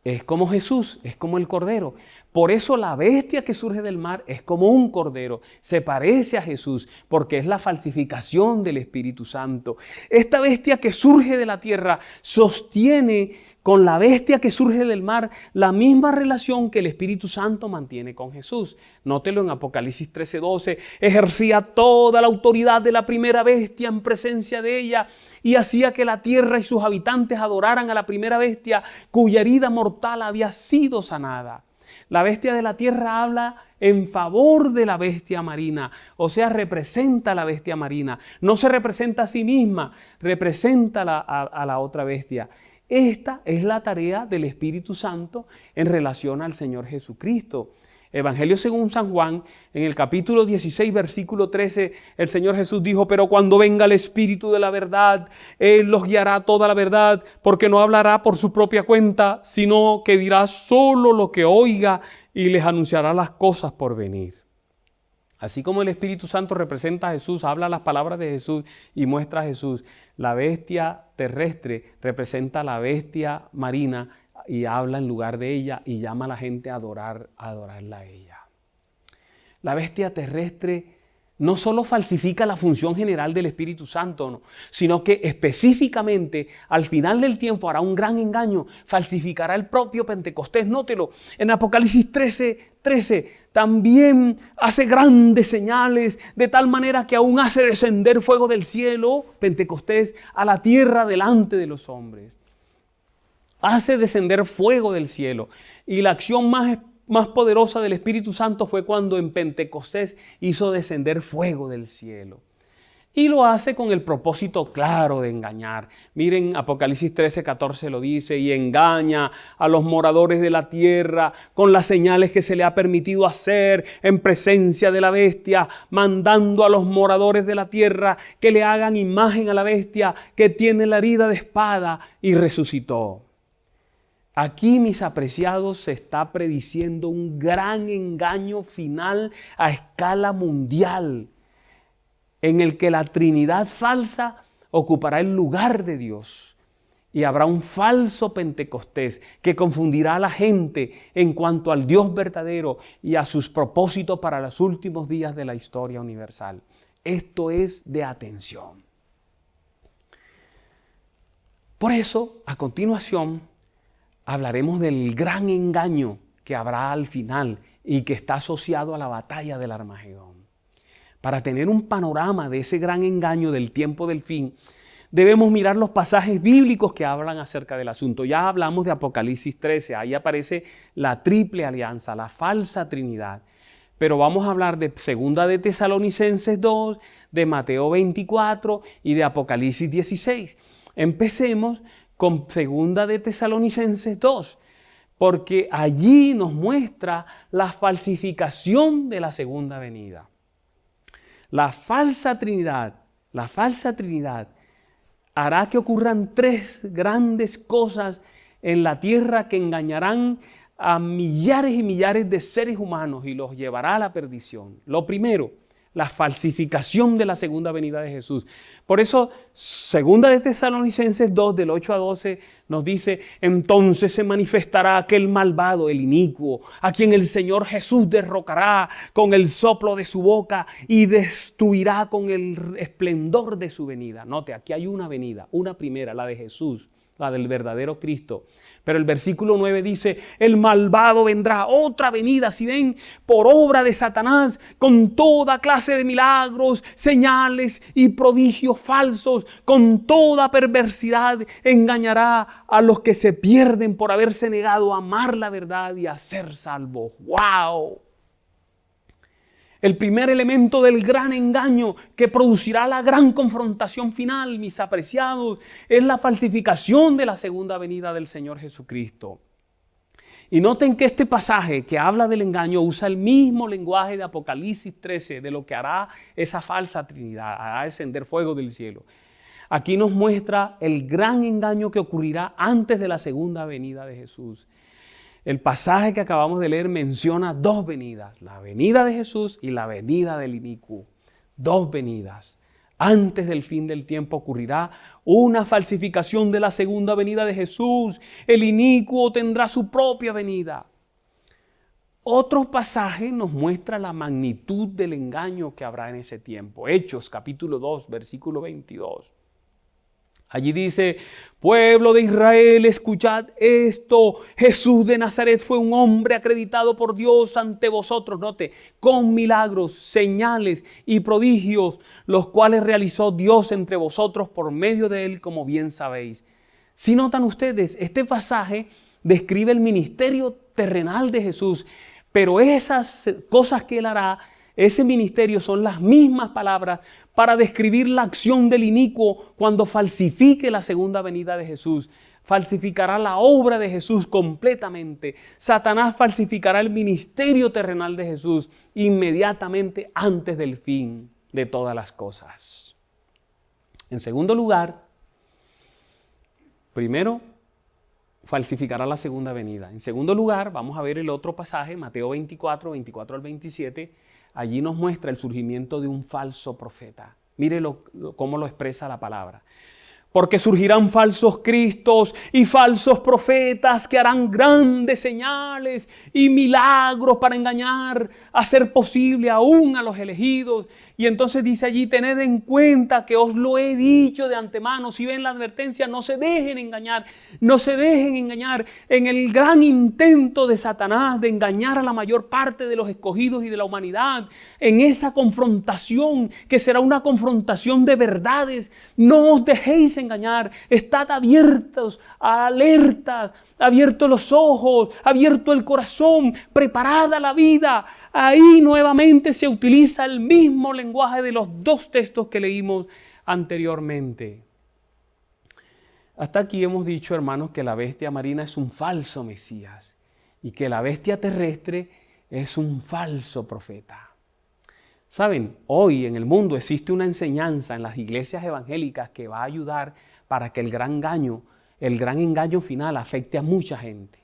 es como Jesús, es como el Cordero. Por eso la bestia que surge del mar es como un cordero, se parece a Jesús, porque es la falsificación del Espíritu Santo. Esta bestia que surge de la tierra sostiene con la bestia que surge del mar, la misma relación que el Espíritu Santo mantiene con Jesús. Nótelo en Apocalipsis 13:12, ejercía toda la autoridad de la primera bestia en presencia de ella y hacía que la tierra y sus habitantes adoraran a la primera bestia cuya herida mortal había sido sanada. La bestia de la tierra habla en favor de la bestia marina, o sea, representa a la bestia marina. No se representa a sí misma, representa a la otra bestia. Esta es la tarea del Espíritu Santo en relación al Señor Jesucristo. Evangelio según San Juan, en el capítulo 16, versículo 13, el Señor Jesús dijo: pero cuando venga el Espíritu de la verdad, Él los guiará a toda la verdad, porque no hablará por su propia cuenta, sino que dirá solo lo que oiga y les anunciará las cosas por venir. Así como el Espíritu Santo representa a Jesús, habla las palabras de Jesús y muestra a Jesús, la bestia terrestre representa a la bestia marina y habla en lugar de ella y llama a la gente a adorarla a ella. La bestia terrestre no solo falsifica la función general del Espíritu Santo, no, sino que específicamente al final del tiempo hará un gran engaño, falsificará el propio Pentecostés. Nótelo, en Apocalipsis 13 también hace grandes señales, de tal manera que aún hace descender fuego del cielo, Pentecostés, a la tierra delante de los hombres. Hace descender fuego del cielo. Y la acción más poderosa del Espíritu Santo fue cuando en Pentecostés hizo descender fuego del cielo. Y lo hace con el propósito claro de engañar. Miren, Apocalipsis 13:14 lo dice: y engaña a los moradores de la tierra con las señales que se le ha permitido hacer en presencia de la bestia, mandando a los moradores de la tierra que le hagan imagen a la bestia que tiene la herida de espada y resucitó. Aquí, mis apreciados, se está prediciendo un gran engaño final a escala mundial, en el que la Trinidad falsa ocupará el lugar de Dios y habrá un falso Pentecostés que confundirá a la gente en cuanto al Dios verdadero y a sus propósitos para los últimos días de la historia universal. Esto es de atención. Por eso, a continuación, hablaremos del gran engaño que habrá al final y que está asociado a la batalla del Armagedón. Para tener un panorama de ese gran engaño del tiempo del fin, debemos mirar los pasajes bíblicos que hablan acerca del asunto. Ya hablamos de Apocalipsis 13, ahí aparece la triple alianza, la falsa trinidad. Pero vamos a hablar de 2 de Tesalonicenses 2, de Mateo 24 y de Apocalipsis 16. Empecemos con 2 de Tesalonicenses 2, porque allí nos muestra la falsificación de la segunda venida. La falsa trinidad hará que ocurran 3 grandes cosas en la tierra que engañarán a millares y millares de seres humanos y los llevará a la perdición. Lo primero, la falsificación de la segunda venida de Jesús. Por eso, 2 de Tesalonicenses 2, del 8 a 12, nos dice: entonces se manifestará aquel malvado, el inicuo, a quien el Señor Jesús derrocará con el soplo de su boca y destruirá con el esplendor de su venida. Note, aquí hay una venida, una primera, la de Jesús, la del verdadero Cristo. Pero el versículo 9 dice: el malvado vendrá, otra venida, si ven, por obra de Satanás, con toda clase de milagros, señales y prodigios falsos, con toda perversidad, engañará a los que se pierden por haberse negado a amar la verdad y a ser salvos. ¡Wow! El primer elemento del gran engaño que producirá la gran confrontación final, mis apreciados, es la falsificación de la segunda venida del Señor Jesucristo. Y noten que este pasaje que habla del engaño usa el mismo lenguaje de Apocalipsis 13, de lo que hará esa falsa trinidad, hará descender fuego del cielo. Aquí nos muestra el gran engaño que ocurrirá antes de la segunda venida de Jesús. El pasaje que acabamos de leer menciona 2 venidas, la venida de Jesús y la venida del inicuo. 2 venidas. Antes del fin del tiempo ocurrirá una falsificación de la segunda venida de Jesús. El inicuo tendrá su propia venida. Otro pasaje nos muestra la magnitud del engaño que habrá en ese tiempo. Hechos capítulo 2, versículo 22. Allí dice: pueblo de Israel, escuchad esto. Jesús de Nazaret fue un hombre acreditado por Dios ante vosotros, note, con milagros, señales y prodigios, los cuales realizó Dios entre vosotros por medio de él, como bien sabéis. Si notan ustedes, este pasaje describe el ministerio terrenal de Jesús, pero esas cosas que él hará, ese ministerio, son las mismas palabras para describir la acción del inicuo cuando falsifique la segunda venida de Jesús. Falsificará la obra de Jesús completamente. Satanás falsificará el ministerio terrenal de Jesús inmediatamente antes del fin de todas las cosas. En segundo lugar, primero, falsificará la segunda venida. En segundo lugar, vamos a ver el otro pasaje, Mateo 24, 24 al 27. Allí nos muestra el surgimiento de un falso profeta. Mire cómo lo expresa la palabra. Porque surgirán falsos cristos y falsos profetas que harán grandes señales y milagros para engañar, hacer posible aún a los elegidos. Y entonces dice allí: tened en cuenta que os lo he dicho de antemano. Si ven la advertencia, no se dejen engañar. No se dejen engañar en el gran intento de Satanás de engañar a la mayor parte de los escogidos y de la humanidad. En esa confrontación, que será una confrontación de verdades, no os dejéis engañar. Estad abiertos, alertas, abiertos los ojos, abierto el corazón, preparada la vida. Ahí nuevamente se utiliza el mismo lenguaje de los dos textos que leímos anteriormente. Hasta aquí hemos dicho, hermanos, que la bestia marina es un falso Mesías y que la bestia terrestre es un falso profeta. Saben, hoy en el mundo existe una enseñanza en las iglesias evangélicas que va a ayudar para que el gran engaño final afecte a mucha gente.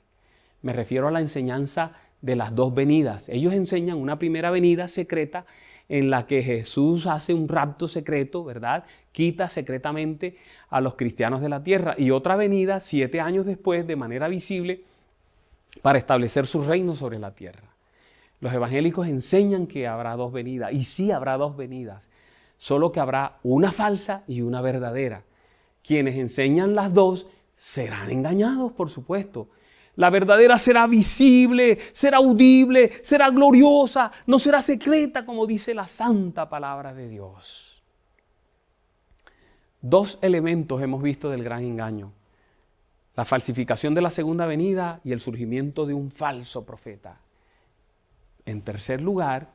Me refiero a la enseñanza de las dos venidas. Ellos enseñan una primera venida secreta en la que Jesús hace un rapto secreto, ¿verdad? Quita secretamente a los cristianos de la tierra, y otra venida 7 años después de manera visible para establecer su reino sobre la tierra. Los evangélicos enseñan que habrá dos venidas, y sí habrá dos venidas, solo que habrá una falsa y una verdadera. Quienes enseñan las dos serán engañados, por supuesto. La verdadera será visible, será audible, será gloriosa, no será secreta, como dice la santa palabra de Dios. Dos elementos hemos visto del gran engaño: la falsificación de la segunda venida y el surgimiento de un falso profeta. En tercer lugar,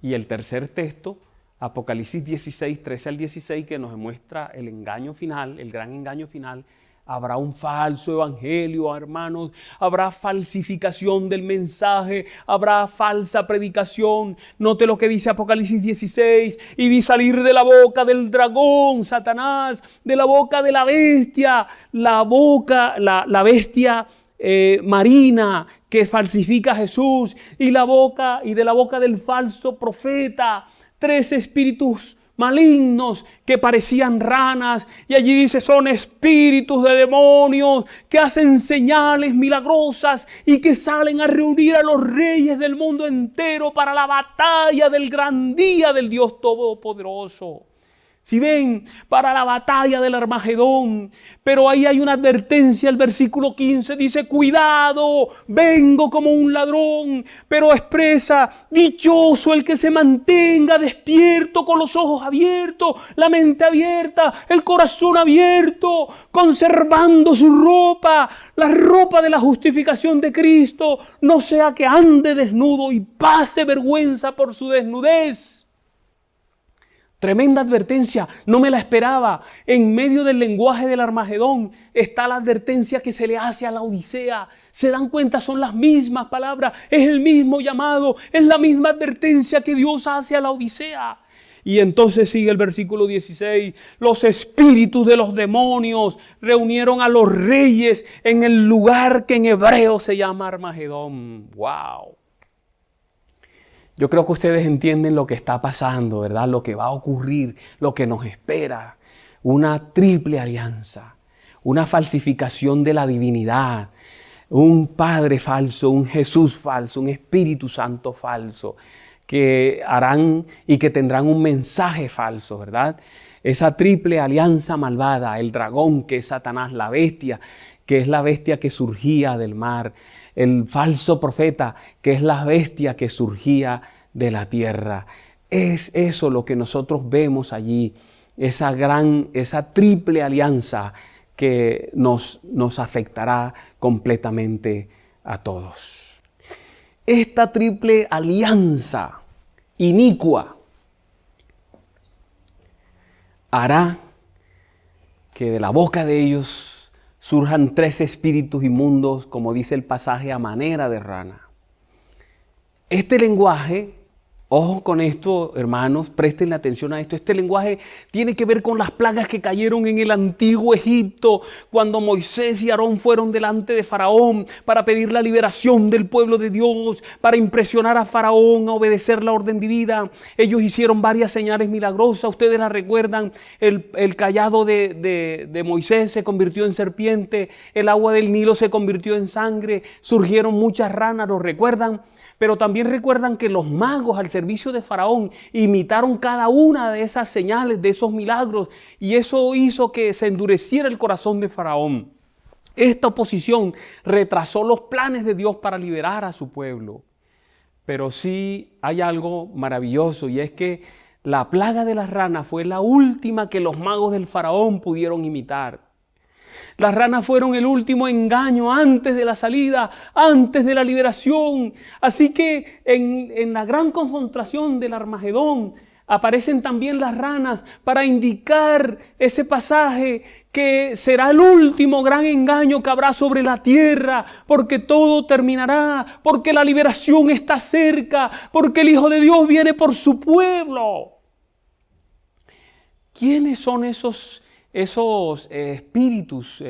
y el tercer texto, Apocalipsis 16, 13 al 16, que nos muestra el engaño final, el gran engaño final. Habrá un falso evangelio, hermanos. Habrá falsificación del mensaje. Habrá falsa predicación. Note lo que dice Apocalipsis 16. Y vi salir de la boca del dragón, Satanás, de la boca de la bestia, la bestia marina que falsifica a Jesús, y de la boca del falso profeta, 3 espíritus malignos que parecían ranas, y allí dice: son espíritus de demonios que hacen señales milagrosas y que salen a reunir a los reyes del mundo entero para la batalla del gran día del Dios Todopoderoso. Si ven, para la batalla del Armagedón. Pero ahí hay una advertencia. El versículo 15 dice: cuidado, vengo como un ladrón. Pero expresa: dichoso el que se mantenga despierto, con los ojos abiertos, la mente abierta, el corazón abierto, conservando su ropa, la ropa de la justificación de Cristo, no sea que ande desnudo y pase vergüenza por su desnudez. Tremenda advertencia, no me la esperaba. En medio del lenguaje del Armagedón está la advertencia que se le hace a la Odisea. ¿Se dan cuenta? Son las mismas palabras, es el mismo llamado, es la misma advertencia que Dios hace a la Odisea. Y entonces sigue el versículo 16. Los espíritus de los demonios reunieron a los reyes en el lugar que en hebreo se llama Armagedón. ¡Wow! Yo creo que ustedes entienden lo que está pasando, ¿verdad? Lo que va a ocurrir, lo que nos espera. Una triple alianza, una falsificación de la divinidad, un Padre falso, un Jesús falso, un Espíritu Santo falso, que harán y que tendrán un mensaje falso, ¿verdad? Esa triple alianza malvada, el dragón que es Satanás, la bestia, que es la bestia que surgía del mar, el falso profeta, que es la bestia que surgía de la tierra. Es eso lo que nosotros vemos allí, esa triple alianza que nos afectará completamente a todos. Esta triple alianza inicua hará que de la boca de ellos surjan 3 espíritus inmundos, como dice el pasaje, a manera de rana. Este lenguaje, ojo con esto, hermanos, presten atención a esto. Este lenguaje tiene que ver con las plagas que cayeron en el antiguo Egipto, cuando Moisés y Aarón fueron delante de Faraón para pedir la liberación del pueblo de Dios, para impresionar a Faraón a obedecer la orden divina. Ellos hicieron varias señales milagrosas, ustedes la recuerdan. El cayado de Moisés se convirtió en serpiente, el agua del Nilo se convirtió en sangre, surgieron muchas ranas, ¿lo recuerdan? Pero también recuerdan que los magos al servicio de Faraón imitaron cada una de esas señales, de esos milagros, y eso hizo que se endureciera el corazón de Faraón. Esta oposición retrasó los planes de Dios para liberar a su pueblo. Pero sí hay algo maravilloso, y es que la plaga de las ranas fue la última que los magos del Faraón pudieron imitar. Las ranas fueron el último engaño antes de la salida, antes de la liberación. Así que en la gran confrontación del Armagedón aparecen también las ranas para indicar ese pasaje que será el último gran engaño que habrá sobre la tierra, porque todo terminará, porque la liberación está cerca, porque el Hijo de Dios viene por su pueblo. ¿Quiénes son esos espíritus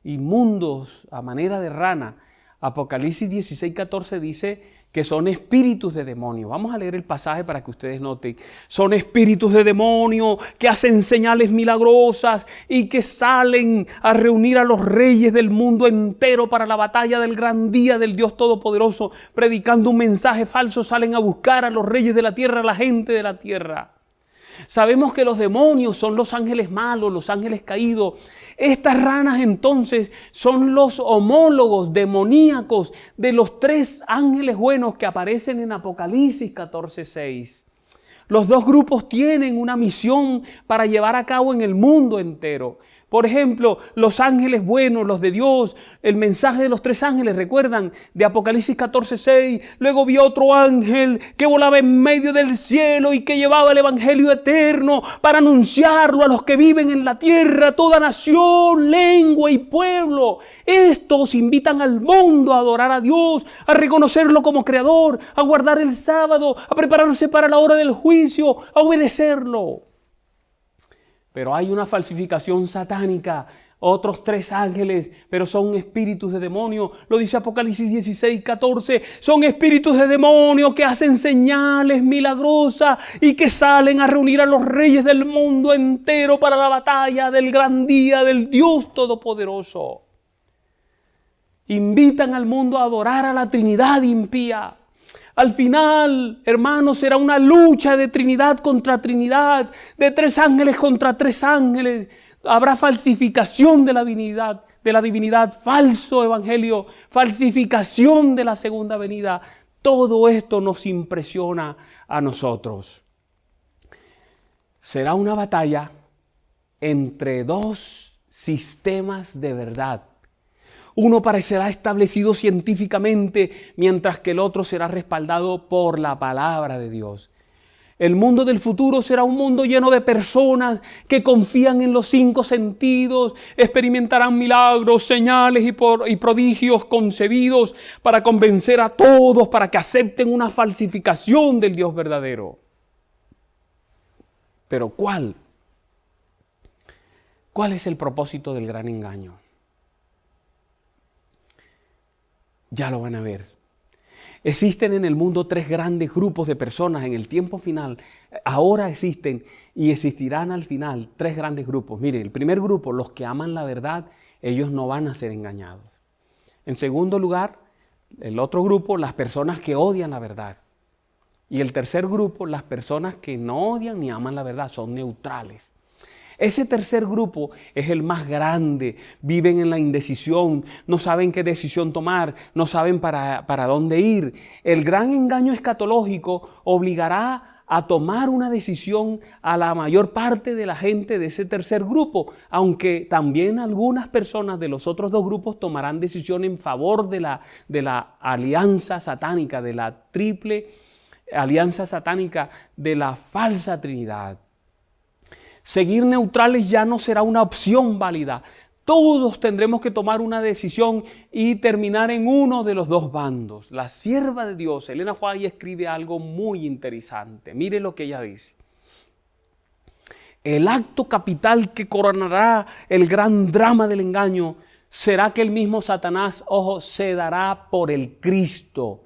inmundos a manera de rana? Apocalipsis 16:14 dice que son espíritus de demonio. Vamos a leer el pasaje para que ustedes noten. Son espíritus de demonio que hacen señales milagrosas y que salen a reunir a los reyes del mundo entero para la batalla del gran día del Dios Todopoderoso. Predicando un mensaje falso, salen a buscar a los reyes de la tierra, a la gente de la tierra. Sabemos que los demonios son los ángeles malos, los ángeles caídos. Estas ranas entonces son los homólogos demoníacos de los 3 ángeles buenos que aparecen en Apocalipsis 14:6. Los 2 grupos tienen una misión para llevar a cabo en el mundo entero. Por ejemplo, los ángeles buenos, los de Dios, el mensaje de los 3 ángeles, ¿recuerdan? De Apocalipsis 14:6. Luego vi otro ángel que volaba en medio del cielo y que llevaba el evangelio eterno para anunciarlo a los que viven en la tierra, toda nación, lengua y pueblo. Estos invitan al mundo a adorar a Dios, a reconocerlo como creador, a guardar el sábado, a prepararse para la hora del juicio, a obedecerlo. Pero hay una falsificación satánica, otros 3 ángeles, pero son espíritus de demonio. Lo dice Apocalipsis 16:14. Son espíritus de demonio que hacen señales milagrosas y que salen a reunir a los reyes del mundo entero para la batalla del gran día del Dios Todopoderoso. Invitan al mundo a adorar a la Trinidad impía. Al final, hermanos, será una lucha de Trinidad contra Trinidad, de 3 ángeles contra 3 ángeles. Habrá falsificación de la divinidad, falso evangelio, falsificación de la segunda venida. Todo esto nos impresiona a nosotros. Será una batalla entre 2 sistemas de verdad. Uno parecerá establecido científicamente, mientras que el otro será respaldado por la palabra de Dios. El mundo del futuro será un mundo lleno de personas que confían en los 5 sentidos, experimentarán milagros, señales y prodigios concebidos para convencer a todos para que acepten una falsificación del Dios verdadero. Pero ¿cuál? ¿Cuál es el propósito del gran engaño? Ya lo van a ver. Existen en el mundo 3 grandes grupos de personas en el tiempo final. Ahora existen y existirán al final 3 grandes grupos. Miren, el primer grupo, los que aman la verdad, ellos no van a ser engañados. En segundo lugar, el otro grupo, las personas que odian la verdad. Y el tercer grupo, las personas que no odian ni aman la verdad, son neutrales. Ese tercer grupo es el más grande, viven en la indecisión, no saben qué decisión tomar, no saben para dónde ir. El gran engaño escatológico obligará a tomar una decisión a la mayor parte de la gente de ese tercer grupo, aunque también algunas personas de los otros dos grupos tomarán decisión en favor de la alianza satánica, de la triple alianza satánica, de la falsa Trinidad. Seguir neutrales ya no será una opción válida. Todos tendremos que tomar una decisión y terminar en uno de los dos bandos. La sierva de Dios, Elena White, escribe algo muy interesante. Mire lo que ella dice. El acto capital que coronará el gran drama del engaño será que el mismo Satanás, se dará por el Cristo.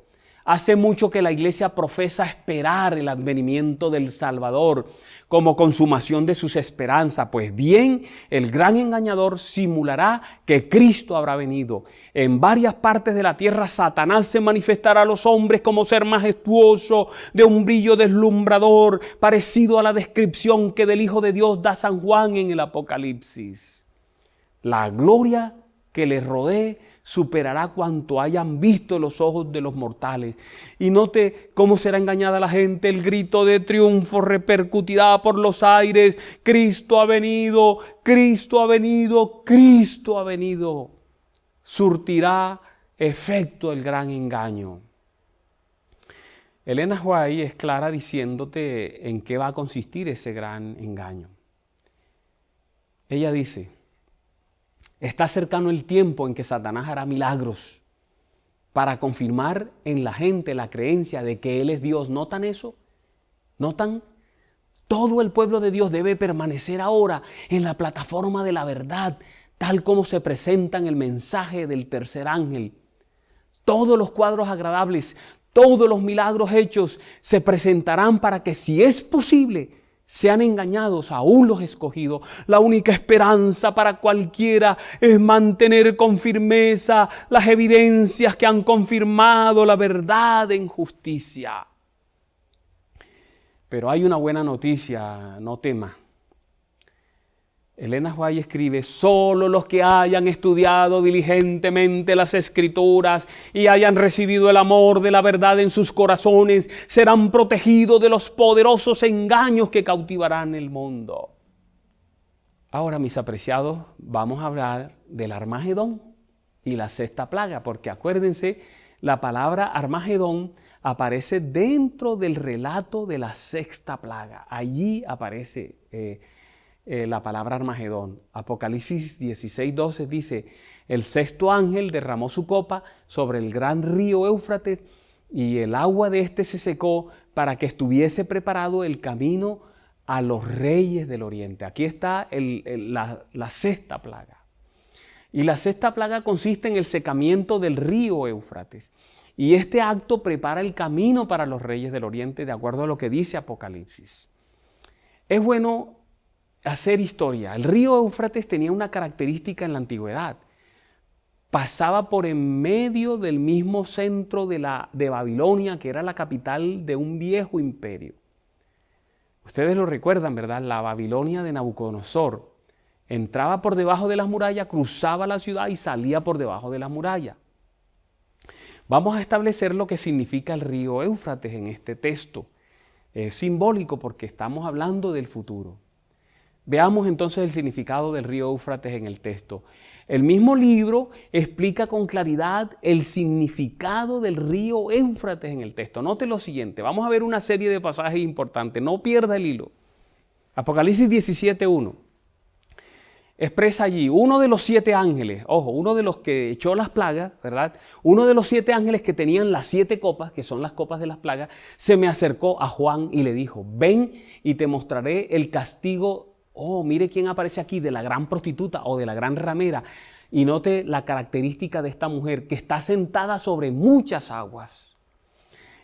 Hace mucho que la iglesia profesa esperar el advenimiento del Salvador como consumación de sus esperanzas. Pues bien, el gran engañador simulará que Cristo habrá venido. En varias partes de la tierra, Satanás se manifestará a los hombres como ser majestuoso, de un brillo deslumbrador, parecido a la descripción que del Hijo de Dios da San Juan en el Apocalipsis. La gloria que le rodee superará cuanto hayan visto los ojos de los mortales. Y note cómo será engañada la gente. El grito de triunfo repercutirá por los aires. Cristo ha venido, Cristo ha venido, Cristo ha venido. Surtirá efecto el gran engaño. Elena White es clara diciéndote en qué va a consistir ese gran engaño. Ella dice: está cercano el tiempo en que Satanás hará milagros para confirmar en la gente la creencia de que Él es Dios. ¿Notan eso? ¿Notan? Todo el pueblo de Dios debe permanecer ahora en la plataforma de la verdad, tal como se presenta en el mensaje del tercer ángel. Todos los cuadros agradables, todos los milagros hechos se presentarán para que, si es posible, sean engañados aún los escogidos. La única esperanza para cualquiera es mantener con firmeza las evidencias que han confirmado la verdad en justicia. Pero hay una buena noticia, no tema. Elena White escribe: solo los que hayan estudiado diligentemente las Escrituras y hayan recibido el amor de la verdad en sus corazones serán protegidos de los poderosos engaños que cautivarán el mundo. Ahora, mis apreciados, vamos a hablar del Armagedón y la sexta plaga, porque acuérdense, la palabra Armagedón aparece dentro del relato de la sexta plaga. Allí aparece la palabra Armagedón. Apocalipsis 16:12 dice: el sexto ángel derramó su copa sobre el gran río Éufrates y el agua de éste se secó para que estuviese preparado el camino a los reyes del oriente. Aquí está la sexta plaga. Y la sexta plaga consiste en el secamiento del río Éufrates. Y este acto prepara el camino para los reyes del oriente, de acuerdo a lo que dice Apocalipsis. Es bueno hacer historia. El río Éufrates tenía una característica en la antigüedad. Pasaba por en medio del mismo centro de Babilonia, que era la capital de un viejo imperio. Ustedes lo recuerdan, ¿verdad? La Babilonia de Nabucodonosor. Entraba por debajo de las murallas, cruzaba la ciudad y salía por debajo de las murallas. Vamos a establecer lo que significa el río Éufrates en este texto. Es simbólico porque estamos hablando del futuro. Veamos entonces el significado del río Éufrates en el texto. El mismo libro explica con claridad el significado del río Éufrates en el texto. Note lo siguiente, vamos a ver una serie de pasajes importantes, no pierda el hilo. Apocalipsis 17:1 expresa allí: uno de los 7 ángeles, uno de los que echó las plagas, ¿verdad? Uno de los 7 ángeles que tenían las 7 copas, que son las copas de las plagas, se me acercó a Juan y le dijo: ven y te mostraré el castigo. Mire quién aparece aquí, de la gran prostituta o de la gran ramera. Y note la característica de esta mujer, que está sentada sobre muchas aguas.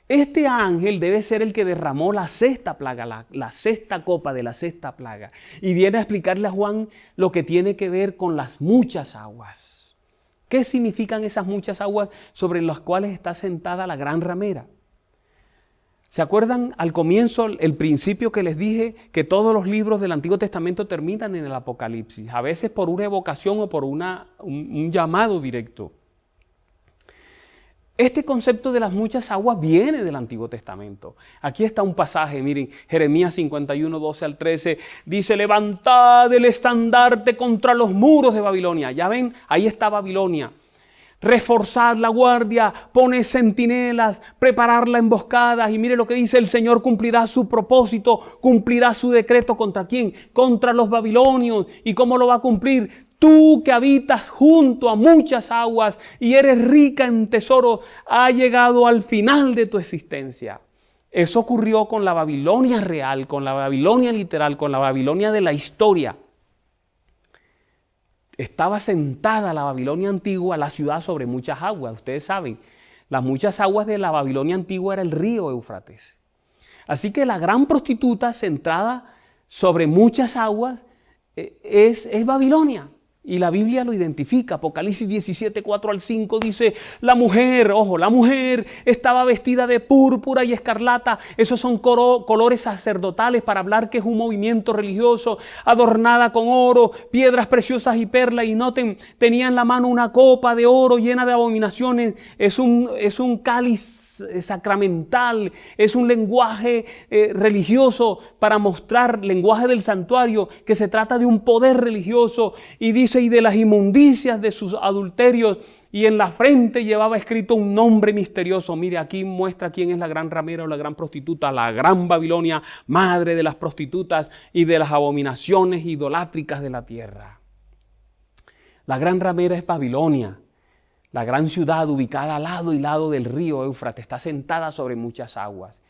Este ángel debe ser el que derramó la sexta plaga, la sexta copa de la sexta plaga. Y viene a explicarle a Juan lo que tiene que ver con las muchas aguas. ¿Qué significan esas muchas aguas sobre las cuales está sentada la gran ramera? ¿Se acuerdan al comienzo, el principio que les dije que todos los libros del Antiguo Testamento terminan en el Apocalipsis? A veces por una evocación o por un llamado directo. Este concepto de las muchas aguas viene del Antiguo Testamento. Aquí está un pasaje, miren, Jeremías 51, 12 al 13, dice: levantad el estandarte contra los muros de Babilonia. Ya ven, ahí está Babilonia. Reforzad la guardia, poned centinelas, preparad la emboscada. Y mire lo que dice: el Señor cumplirá su propósito, cumplirá su decreto. ¿Contra quién? Contra los babilonios. ¿Y cómo lo va a cumplir? Tú que habitas junto a muchas aguas y eres rica en tesoros, ha llegado al final de tu existencia. Eso ocurrió con la Babilonia real, con la Babilonia literal, con la Babilonia de la historia. Estaba sentada la Babilonia antigua, la ciudad sobre muchas aguas. Ustedes saben, las muchas aguas de la Babilonia antigua era el río Éufrates. Así que la gran prostituta sentada sobre muchas aguas es Babilonia. Y la Biblia lo identifica. Apocalipsis 17, 4 al 5 dice: la mujer, ojo, la mujer estaba vestida de púrpura y escarlata. Esos son colores sacerdotales para hablar que es un movimiento religioso, adornada con oro, piedras preciosas y perlas. Y noten, tenía en la mano una copa de oro llena de abominaciones. Es un cáliz sacramental, es un lenguaje religioso para mostrar, lenguaje del santuario, que se trata de un poder religioso. Y dice: y de las inmundicias de sus adulterios, y en la frente llevaba escrito un nombre misterioso. Mire, aquí muestra quién es la gran ramera o la gran prostituta, la gran Babilonia, madre de las prostitutas y de las abominaciones idolátricas de la tierra. La gran ramera es Babilonia. La gran ciudad ubicada al lado y lado del río Éufrates, está sentada sobre muchas aguas.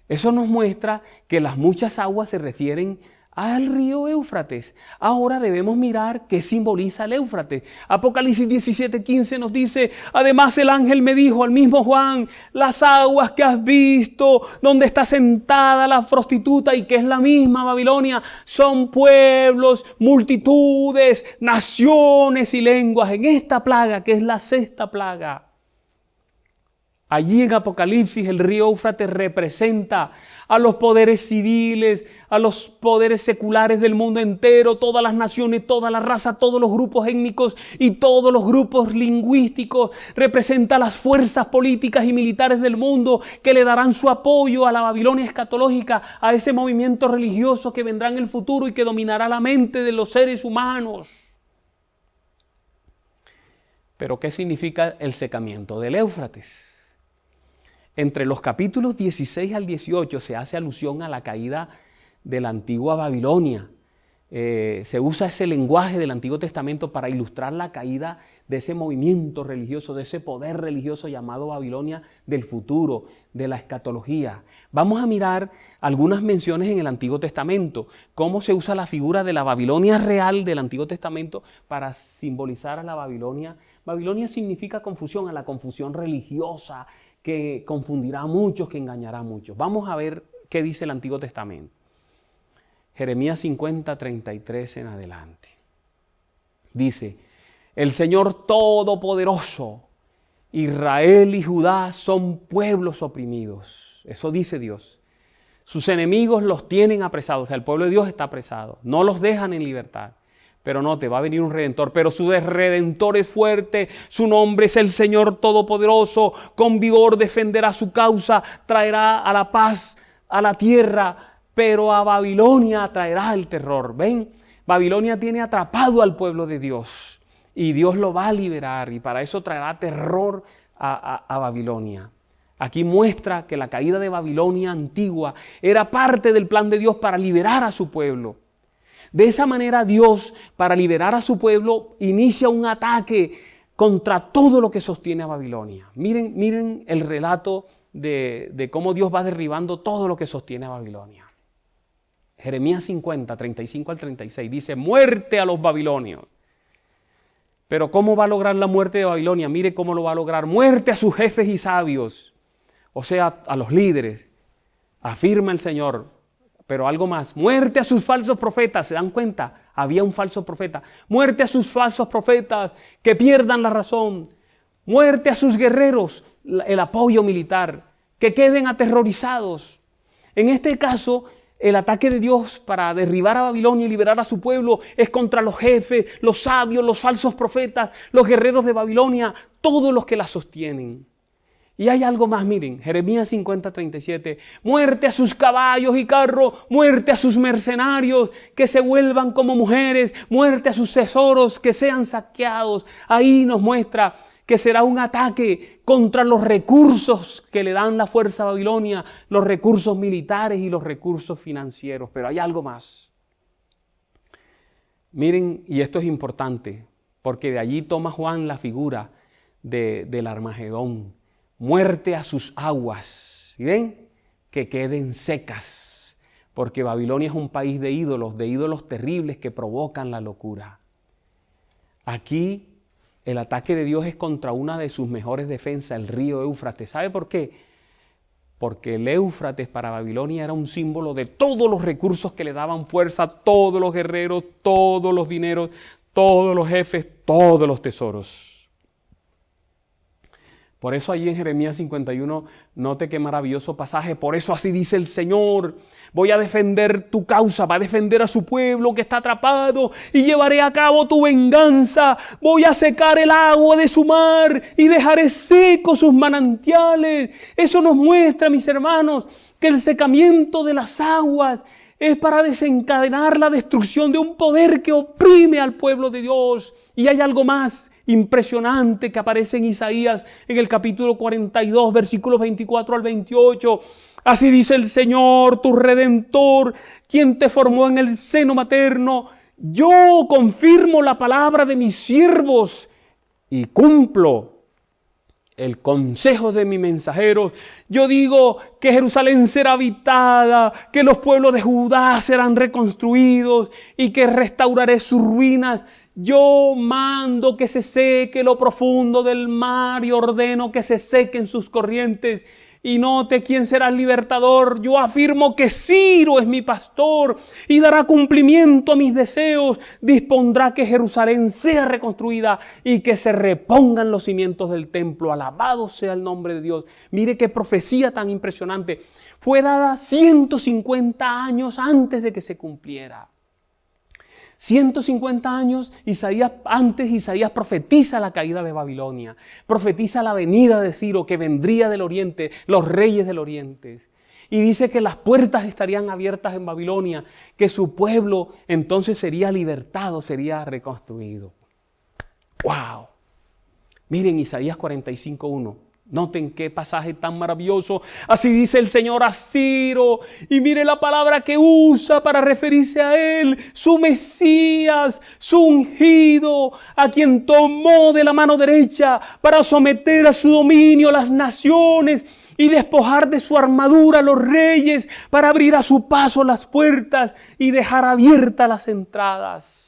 Eso nos muestra que las muchas aguas se refieren al río Éufrates. Ahora debemos mirar qué simboliza el Éufrates. Apocalipsis 17:15 nos dice: además el ángel me dijo al mismo Juan: las aguas que has visto, donde está sentada la prostituta y que es la misma Babilonia, son pueblos, multitudes, naciones y lenguas. En esta plaga, que es la sexta plaga, allí en Apocalipsis el río Éufrates representa a los poderes civiles, a los poderes seculares del mundo entero, todas las naciones, toda la raza, todos los grupos étnicos y todos los grupos lingüísticos. Representa a las fuerzas políticas y militares del mundo que le darán su apoyo a la Babilonia escatológica, a ese movimiento religioso que vendrá en el futuro y que dominará la mente de los seres humanos. Pero ¿qué significa el secamiento del Éufrates? Entre los capítulos 16 al 18 se hace alusión a la caída de la antigua Babilonia. Se usa ese lenguaje del Antiguo Testamento para ilustrar la caída de ese movimiento religioso, de ese poder religioso llamado Babilonia del futuro, de la escatología. Vamos a mirar algunas menciones en el Antiguo Testamento, cómo se usa la figura de la Babilonia real del Antiguo Testamento para simbolizar a la Babilonia. Babilonia significa confusión, a la confusión religiosa, que confundirá a muchos, que engañará a muchos. Vamos a ver qué dice el Antiguo Testamento. Jeremías 50, 33 en adelante. Dice: el Señor Todopoderoso, Israel y Judá son pueblos oprimidos. Eso dice Dios. Sus enemigos los tienen apresados. O sea, el pueblo de Dios está apresado. No los dejan en libertad. Pero note, va a venir un Redentor, pero su Redentor es fuerte, su nombre es el Señor Todopoderoso, con vigor defenderá su causa, traerá a la paz a la tierra, pero a Babilonia traerá el terror. ¿Ven? Babilonia tiene atrapado al pueblo de Dios y Dios lo va a liberar, y para eso traerá terror a Babilonia. Aquí muestra que la caída de Babilonia antigua era parte del plan de Dios para liberar a su pueblo. De esa manera Dios, para liberar a su pueblo, inicia un ataque contra todo lo que sostiene a Babilonia. Miren el relato de cómo Dios va derribando todo lo que sostiene a Babilonia. Jeremías 50, 35 al 36 dice: muerte a los babilonios. Pero ¿cómo va a lograr la muerte de Babilonia? Mire cómo lo va a lograr: muerte a sus jefes y sabios, o sea, a los líderes, afirma el Señor. Pero algo más: muerte a sus falsos profetas. ¿Se dan cuenta? Había un falso profeta. Muerte a sus falsos profetas, que pierdan la razón. Muerte a sus guerreros, el apoyo militar. que queden aterrorizados. En este caso, el ataque de Dios para derribar a Babilonia y liberar a su pueblo es contra los jefes, los sabios, los falsos profetas, los guerreros de Babilonia, todos los que la sostienen. Y hay algo más, miren, Jeremías 50:37, muerte a sus caballos y carros, muerte a sus mercenarios, que se vuelvan como mujeres, muerte a sus tesoros, que sean saqueados. Ahí nos muestra que será un ataque contra los recursos que le dan la fuerza a Babilonia, los recursos militares y los recursos financieros. Pero hay algo más. Miren, y esto es importante, porque de allí toma Juan la figura del Armagedón. Muerte a sus aguas, ¿sí ven? Que queden secas, porque Babilonia es un país de ídolos terribles que provocan la locura. Aquí el ataque de Dios es contra una de sus mejores defensas, el río Éufrates. ¿Sabe por qué? Porque el Éufrates para Babilonia era un símbolo de todos los recursos que le daban fuerza, todos los guerreros, todos los dineros, todos los jefes, todos los tesoros. Por eso allí en Jeremías 51, note qué maravilloso pasaje. Por eso así dice el Señor: voy a defender tu causa, va a defender a su pueblo que está atrapado y llevaré a cabo tu venganza. Voy a secar el agua de su mar y dejaré secos sus manantiales. Eso nos muestra, mis hermanos, que el secamiento de las aguas es para desencadenar la destrucción de un poder que oprime al pueblo de Dios. Y hay algo más impresionante que aparece en Isaías en el capítulo 42, versículos 24 al 28. Así dice el Señor, tu Redentor, quien te formó en el seno materno. Yo confirmo la palabra de mis siervos y cumplo el consejo de mis mensajeros. Yo digo que Jerusalén será habitada, que los pueblos de Judá serán reconstruidos y que restauraré sus ruinas. Yo mando que se seque lo profundo del mar y ordeno que se sequen sus corrientes. Y note quién será el libertador. Yo afirmo que Ciro es mi pastor y dará cumplimiento a mis deseos. Dispondrá que Jerusalén sea reconstruida y que se repongan los cimientos del templo. Alabado sea el nombre de Dios. Mire qué profecía tan impresionante. Fue dada 150 años antes de que se cumpliera. 150 años antes Isaías profetiza la caída de Babilonia, profetiza la venida de Ciro, que vendría del oriente, los reyes del oriente. Y dice que las puertas estarían abiertas en Babilonia, que su pueblo entonces sería libertado, sería reconstruido. ¡Wow! Miren Isaías 45:1. Noten qué pasaje tan maravilloso. Así dice el Señor a Ciro. Y mire la palabra que usa para referirse a él. Su Mesías, su ungido, a quien tomó de la mano derecha para someter a su dominio las naciones y despojar de su armadura a los reyes, para abrir a su paso las puertas y dejar abiertas las entradas.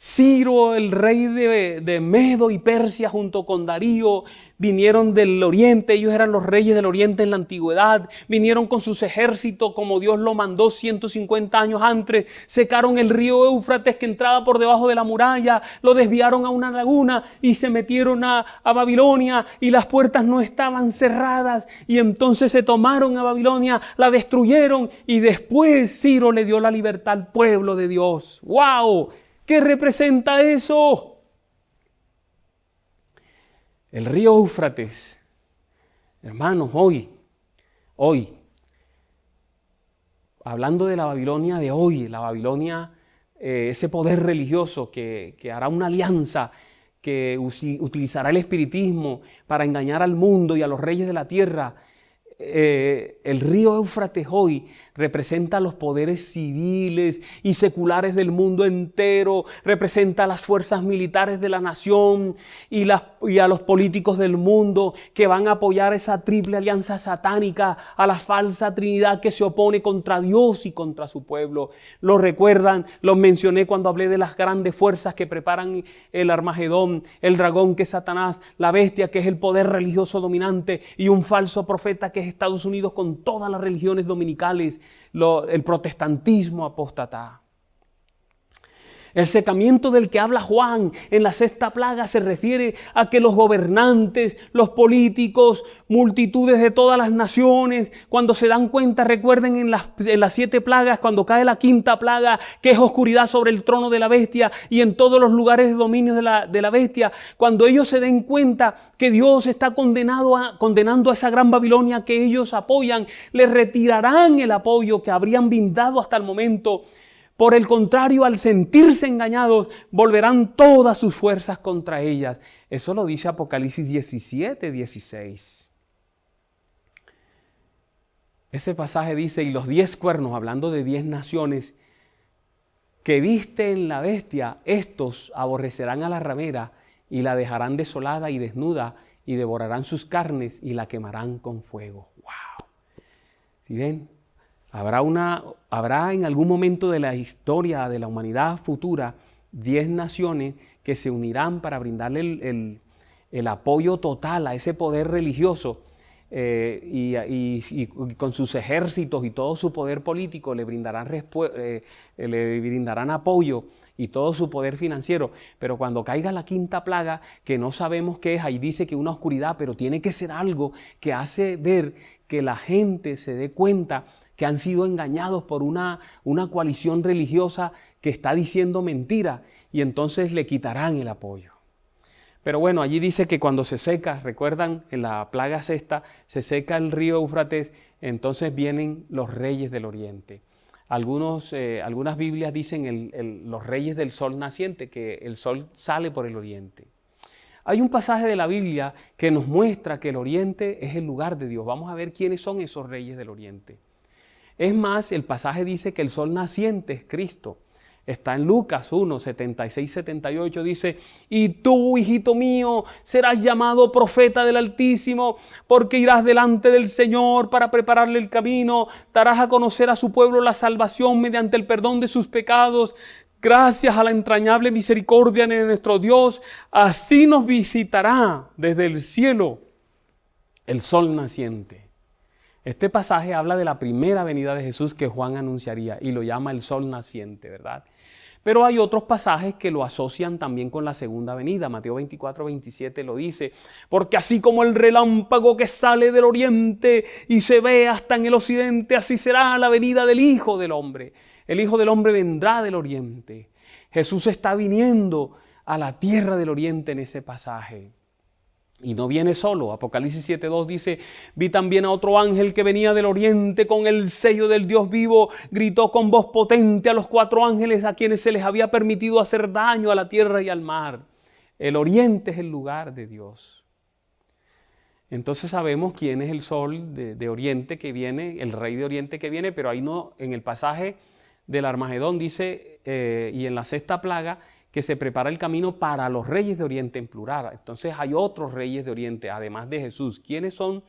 Ciro, el rey de Medo y Persia, junto con Darío, vinieron del oriente. Ellos eran los reyes del oriente en la antigüedad. Vinieron con sus ejércitos como Dios lo mandó 150 años antes. Secaron el río Éufrates que entraba por debajo de la muralla. Lo desviaron a una laguna y se metieron a Babilonia. Y las puertas no estaban cerradas. Y entonces se tomaron a Babilonia, la destruyeron. Y después Ciro le dio la libertad al pueblo de Dios. ¡Wow! ¿Qué representa eso? El río Éufrates. Hermanos, hoy, hablando de la Babilonia de hoy, la Babilonia, ese poder religioso que hará una alianza, que utilizará el espiritismo para engañar al mundo y a los reyes de la tierra. El río Éufrates hoy representa los poderes civiles y seculares del mundo entero, representa a las fuerzas militares de la nación y a los políticos del mundo que van a apoyar esa triple alianza satánica, a la falsa trinidad que se opone contra Dios y contra su pueblo. Lo recuerdan, los mencioné cuando hablé de las grandes fuerzas que preparan el Armagedón, el dragón que es Satanás, la bestia que es el poder religioso dominante y un falso profeta que es Estados Unidos con todas las religiones dominicales, el protestantismo apóstata. El secamiento del que habla Juan en la sexta plaga se refiere a que los gobernantes, los políticos, multitudes de todas las naciones, cuando se dan cuenta, recuerden en las 7 plagas, cuando cae la quinta plaga, que es oscuridad sobre el trono de la bestia y en todos los lugares de dominio de la bestia, cuando ellos se den cuenta que Dios está condenando a esa gran Babilonia que ellos apoyan, les retirarán el apoyo que habrían brindado hasta el momento. Por el contrario, al sentirse engañados, volverán todas sus fuerzas contra ellas. Eso lo dice Apocalipsis 17, 16. Ese pasaje dice, y los 10 cuernos, hablando de 10 naciones, que viste en la bestia, estos aborrecerán a la ramera y la dejarán desolada y desnuda y devorarán sus carnes y la quemarán con fuego. ¡Wow! ¿Sí ven? Habrá en algún momento de la historia de la humanidad futura 10 naciones que se unirán para brindarle el apoyo total a ese poder religioso y con sus ejércitos y todo su poder político le brindarán apoyo y todo su poder financiero. Pero cuando caiga la quinta plaga, que no sabemos qué es, ahí dice que una oscuridad, pero tiene que ser algo que hace ver que la gente se dé cuenta que han sido engañados por una coalición religiosa que está diciendo mentira y entonces le quitarán el apoyo. Pero bueno, allí dice que cuando se seca, recuerdan, en la plaga sexta, se seca el río Éufrates, entonces vienen los reyes del oriente. Algunas Biblias dicen los reyes del sol naciente, que el sol sale por el oriente. Hay un pasaje de la Biblia que nos muestra que el oriente es el lugar de Dios. Vamos a ver quiénes son esos reyes del oriente. Es más, el pasaje dice que el sol naciente es Cristo. Está en Lucas 1, 76, 78, dice, y tú, hijito mío, serás llamado profeta del Altísimo, porque irás delante del Señor para prepararle el camino, darás a conocer a su pueblo la salvación mediante el perdón de sus pecados, gracias a la entrañable misericordia de nuestro Dios, así nos visitará desde el cielo el sol naciente. Este pasaje habla de la primera venida de Jesús que Juan anunciaría y lo llama el sol naciente, ¿verdad? Pero hay otros pasajes que lo asocian también con la segunda venida. Mateo 24, 27 lo dice, porque así como el relámpago que sale del oriente y se ve hasta en el occidente, así será la venida del Hijo del Hombre. El Hijo del Hombre vendrá del oriente. Jesús está viniendo a la tierra del oriente en ese pasaje. Y no viene solo. Apocalipsis 7:2 dice, vi también a otro ángel que venía del oriente con el sello del Dios vivo, gritó con voz potente a los 4 ángeles a quienes se les había permitido hacer daño a la tierra y al mar. El oriente es el lugar de Dios. Entonces sabemos quién es el sol de oriente que viene, el rey de oriente que viene, pero ahí no, en el pasaje del Armagedón dice, y en la sexta plaga, que se prepara el camino para los reyes de Oriente en plural. Entonces hay otros reyes de Oriente, además de Jesús. ¿Quiénes son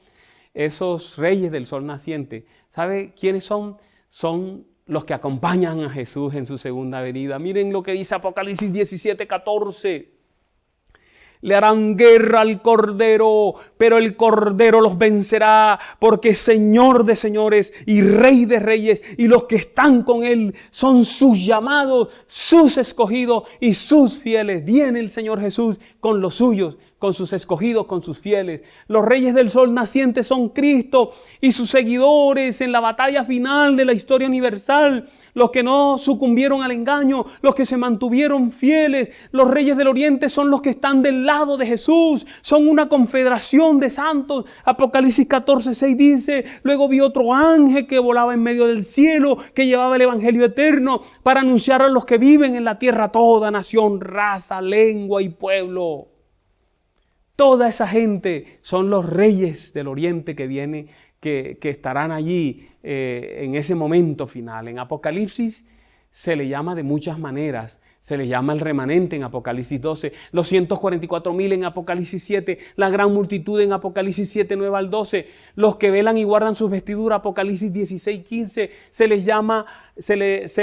esos reyes del sol naciente? ¿Sabe quiénes son? Son los que acompañan a Jesús en su segunda venida. Miren lo que dice Apocalipsis 17:14. Le harán guerra al Cordero, pero el Cordero los vencerá, porque es Señor de señores y Rey de reyes, y los que están con Él son sus llamados, sus escogidos y sus fieles. Viene el Señor Jesús con los suyos, con sus escogidos, con sus fieles. Los reyes del sol naciente son Cristo y sus seguidores en la batalla final de la historia universal. Los que no sucumbieron al engaño, los que se mantuvieron fieles. Los reyes del oriente son los que están del lado de Jesús. Son una confederación de santos. Apocalipsis 14:6 dice, luego vi otro ángel que volaba en medio del cielo, que llevaba el evangelio eterno para anunciar a los que viven en la tierra, toda nación, raza, lengua y pueblo. Toda esa gente son los reyes del oriente que vienen, que estarán allí en ese momento final. En Apocalipsis se le llama de muchas maneras. Se le llama el remanente en Apocalipsis 12, los 144,000 en Apocalipsis 7, la gran multitud en Apocalipsis 7, 9 al 12, los que velan y guardan sus vestiduras, Apocalipsis 16, 15, se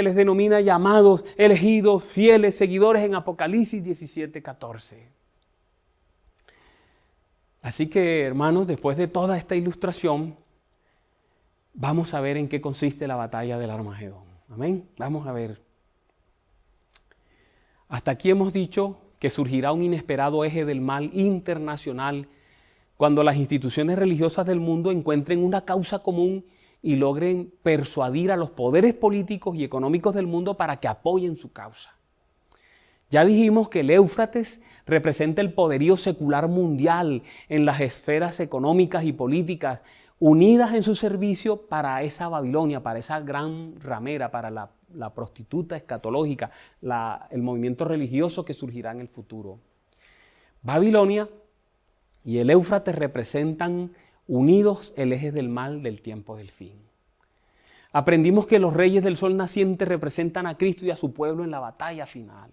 les denomina llamados, elegidos, fieles, seguidores en Apocalipsis 17, 14. Así que, hermanos, después de toda esta ilustración, vamos a ver en qué consiste la batalla del Armagedón. Amén. Vamos a ver. Hasta aquí hemos dicho que surgirá un inesperado eje del mal internacional cuando las instituciones religiosas del mundo encuentren una causa común y logren persuadir a los poderes políticos y económicos del mundo para que apoyen su causa. Ya dijimos que el Éufrates representa el poderío secular mundial en las esferas económicas y políticas unidas en su servicio para esa Babilonia, para esa gran ramera, para la prostituta escatológica, el movimiento religioso que surgirá en el futuro. Babilonia y el Éufrates representan unidos el eje del mal del tiempo del fin. Aprendimos que los reyes del sol naciente representan a Cristo y a su pueblo en la batalla final.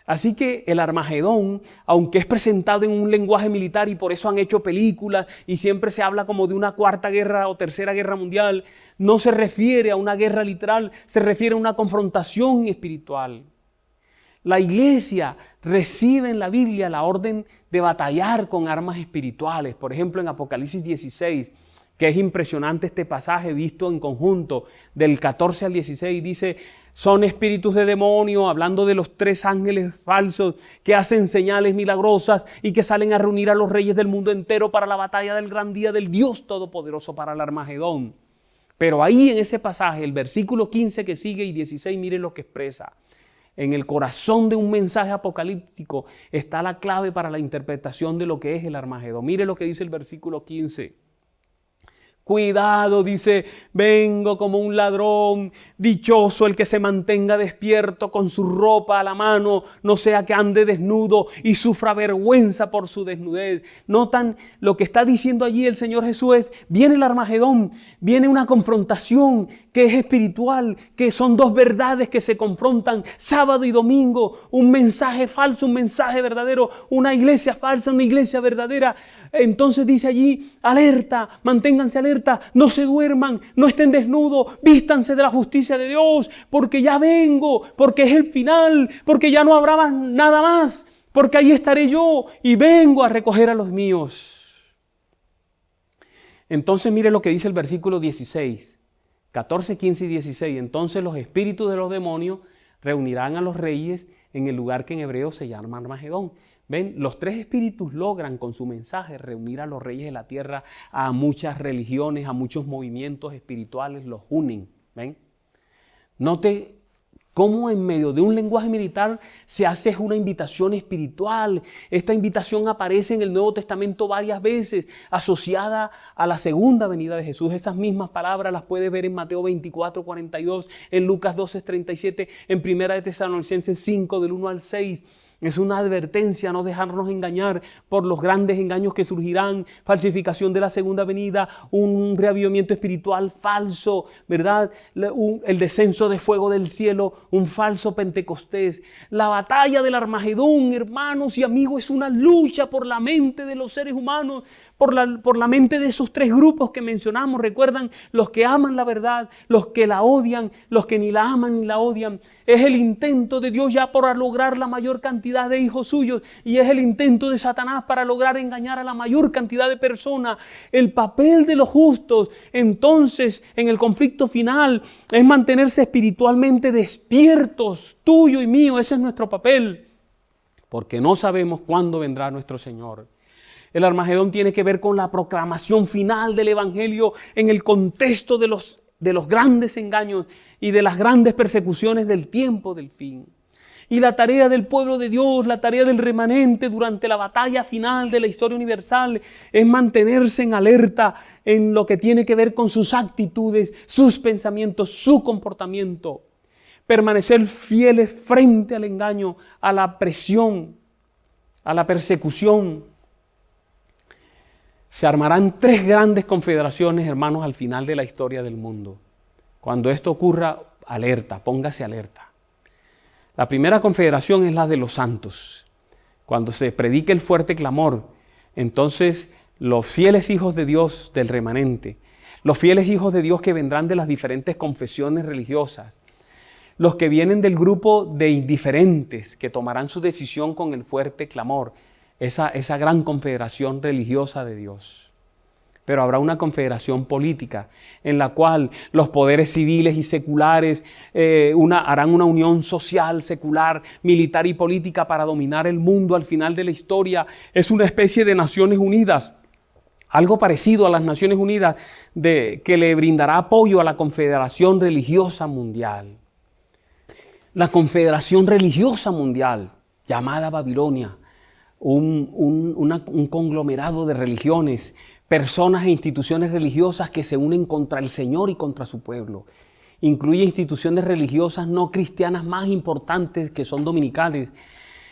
Así que el Armagedón, aunque es presentado en un lenguaje militar y por eso han hecho películas y siempre se habla como de una cuarta guerra o tercera guerra mundial, no se refiere a una guerra literal, se refiere a una confrontación espiritual. La iglesia recibe en la Biblia la orden de batallar con armas espirituales. Por ejemplo, en Apocalipsis 16, que es impresionante este pasaje visto en conjunto, del 14 al 16, dice: son espíritus de demonio, hablando de los 3 ángeles falsos que hacen señales milagrosas y que salen a reunir a los reyes del mundo entero para la batalla del gran día del Dios Todopoderoso, para el Armagedón. Pero ahí en ese pasaje, el versículo 15 que sigue y 16, miren lo que expresa. En el corazón de un mensaje apocalíptico está la clave para la interpretación de lo que es el Armagedón. Mire lo que dice el versículo 15. Cuidado, dice, vengo como un ladrón, dichoso el que se mantenga despierto con su ropa a la mano, no sea que ande desnudo y sufra vergüenza por su desnudez. Notan lo que está diciendo allí el Señor Jesús es: viene el Armagedón, viene una confrontación que es espiritual, que son 2 verdades que se confrontan sábado y domingo, un mensaje falso, un mensaje verdadero, una iglesia falsa, una iglesia verdadera. Entonces dice allí: alerta, manténganse alerta, no se duerman, no estén desnudos, vístanse de la justicia de Dios, porque ya vengo, porque es el final, porque ya no habrá nada más, porque ahí estaré yo y vengo a recoger a los míos. Entonces mire lo que dice el versículo 16, 14, 15 y 16. Entonces los espíritus de los demonios reunirán a los reyes en el lugar que en hebreo se llama Armagedón. ¿Ven? Los 3 espíritus logran con su mensaje reunir a los reyes de la tierra, a muchas religiones, a muchos movimientos espirituales, los unen. ¿Ven? Note cómo en medio de un lenguaje militar se hace una invitación espiritual. Esta invitación aparece en el Nuevo Testamento varias veces, asociada a la segunda venida de Jesús. Esas mismas palabras las puedes ver en Mateo 24, 42, en Lucas 12, 37, en Primera de Tesalonicenses 5, del 1 al 6. Es una advertencia a no dejarnos engañar por los grandes engaños que surgirán, falsificación de la segunda venida, un reavivamiento espiritual falso, ¿verdad? El descenso de fuego del cielo, un falso Pentecostés. La batalla del Armagedón, hermanos y amigos, es una lucha por la mente de los seres humanos, por la mente de esos 3 grupos que mencionamos. Recuerdan, los que aman la verdad, los que la odian, los que ni la aman ni la odian. Es el intento de Dios ya por lograr la mayor cantidad de hijos suyos, y es el intento de Satanás para lograr engañar a la mayor cantidad de personas. El papel de los justos, entonces, en el conflicto final, es mantenerse espiritualmente despiertos, tuyo y mío. Ese es nuestro papel, porque no sabemos cuándo vendrá nuestro Señor. El Armagedón tiene que ver con la proclamación final del Evangelio en el contexto de los grandes engaños y de las grandes persecuciones del tiempo del fin. Y la tarea del pueblo de Dios, la tarea del remanente durante la batalla final de la historia universal, es mantenerse en alerta en lo que tiene que ver con sus actitudes, sus pensamientos, su comportamiento. Permanecer fieles frente al engaño, a la presión, a la persecución. Se armarán 3 grandes confederaciones, hermanos, al final de la historia del mundo. Cuando esto ocurra, alerta, póngase alerta. La primera confederación es la de los santos. Cuando se predique el fuerte clamor, entonces los fieles hijos de Dios del remanente, los fieles hijos de Dios que vendrán de las diferentes confesiones religiosas, los que vienen del grupo de indiferentes que tomarán su decisión con el fuerte clamor, esa gran confederación religiosa de Dios. pero habrá una confederación política en la cual los poderes civiles y seculares harán una unión social, secular, militar y política para dominar el mundo al final de la historia. Es una especie de Naciones Unidas, algo parecido a las Naciones Unidas que le brindará apoyo a la Confederación Religiosa Mundial. La Confederación Religiosa Mundial, llamada Babilonia, un conglomerado de religiones, personas e instituciones religiosas que se unen contra el Señor y contra su pueblo. Incluye instituciones religiosas no cristianas más importantes que son dominicales,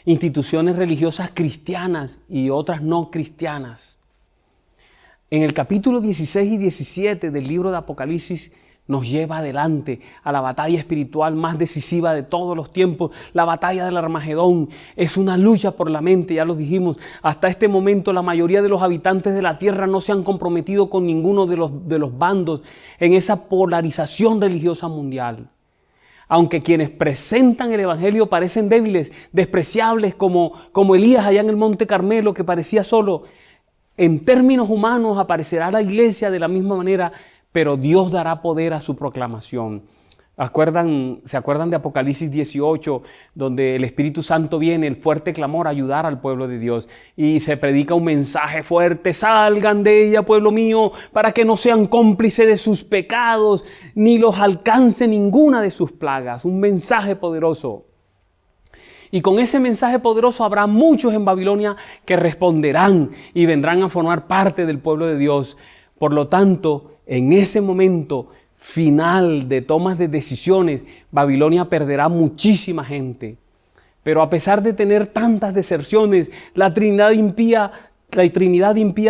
instituciones religiosas cristianas y otras no cristianas. En el capítulo 16 y 17 del libro de Apocalipsis nos lleva adelante a la batalla espiritual más decisiva de todos los tiempos, la batalla del Armagedón. Es una lucha por la mente, ya lo dijimos. Hasta este momento la mayoría de los habitantes de la tierra no se han comprometido con ninguno de los bandos en esa polarización religiosa mundial. Aunque quienes presentan el Evangelio parecen débiles, despreciables, como Elías allá en el Monte Carmelo, que parecía solo, en términos humanos aparecerá la iglesia de la misma manera, pero Dios dará poder a su proclamación. ¿Se acuerdan de Apocalipsis 18, donde el Espíritu Santo viene, el fuerte clamor, a ayudar al pueblo de Dios? Y se predica un mensaje fuerte: salgan de ella, pueblo mío, para que no sean cómplices de sus pecados, ni los alcance ninguna de sus plagas. Un mensaje poderoso. Y con ese mensaje poderoso habrá muchos en Babilonia que responderán y vendrán a formar parte del pueblo de Dios. Por lo tanto, en ese momento final de tomas de decisiones, Babilonia perderá muchísima gente. Pero a pesar de tener tantas deserciones, la Trinidad impía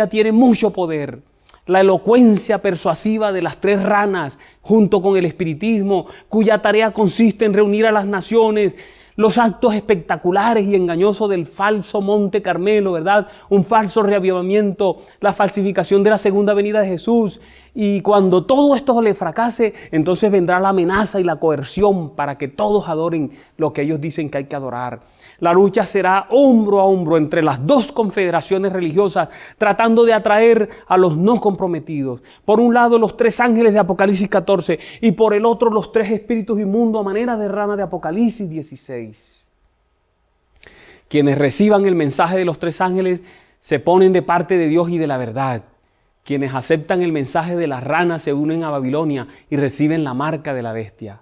tiene mucho poder. La elocuencia persuasiva de las tres ranas, junto con el espiritismo, cuya tarea consiste en reunir a las naciones, los actos espectaculares y engañosos del falso Monte Carmelo, ¿verdad? Un falso reavivamiento, la falsificación de la segunda venida de Jesús. Y cuando todo esto le fracase, entonces vendrá la amenaza y la coerción para que todos adoren lo que ellos dicen que hay que adorar. La lucha será hombro a hombro entre las dos confederaciones religiosas, tratando de atraer a los no comprometidos. Por un lado, los tres ángeles de Apocalipsis 14 y por el otro, los tres espíritus inmundos a manera de rana de Apocalipsis 16. Quienes reciban el mensaje de los tres ángeles se ponen de parte de Dios y de la verdad. Quienes aceptan el mensaje de la rana se unen a Babilonia y reciben la marca de la bestia.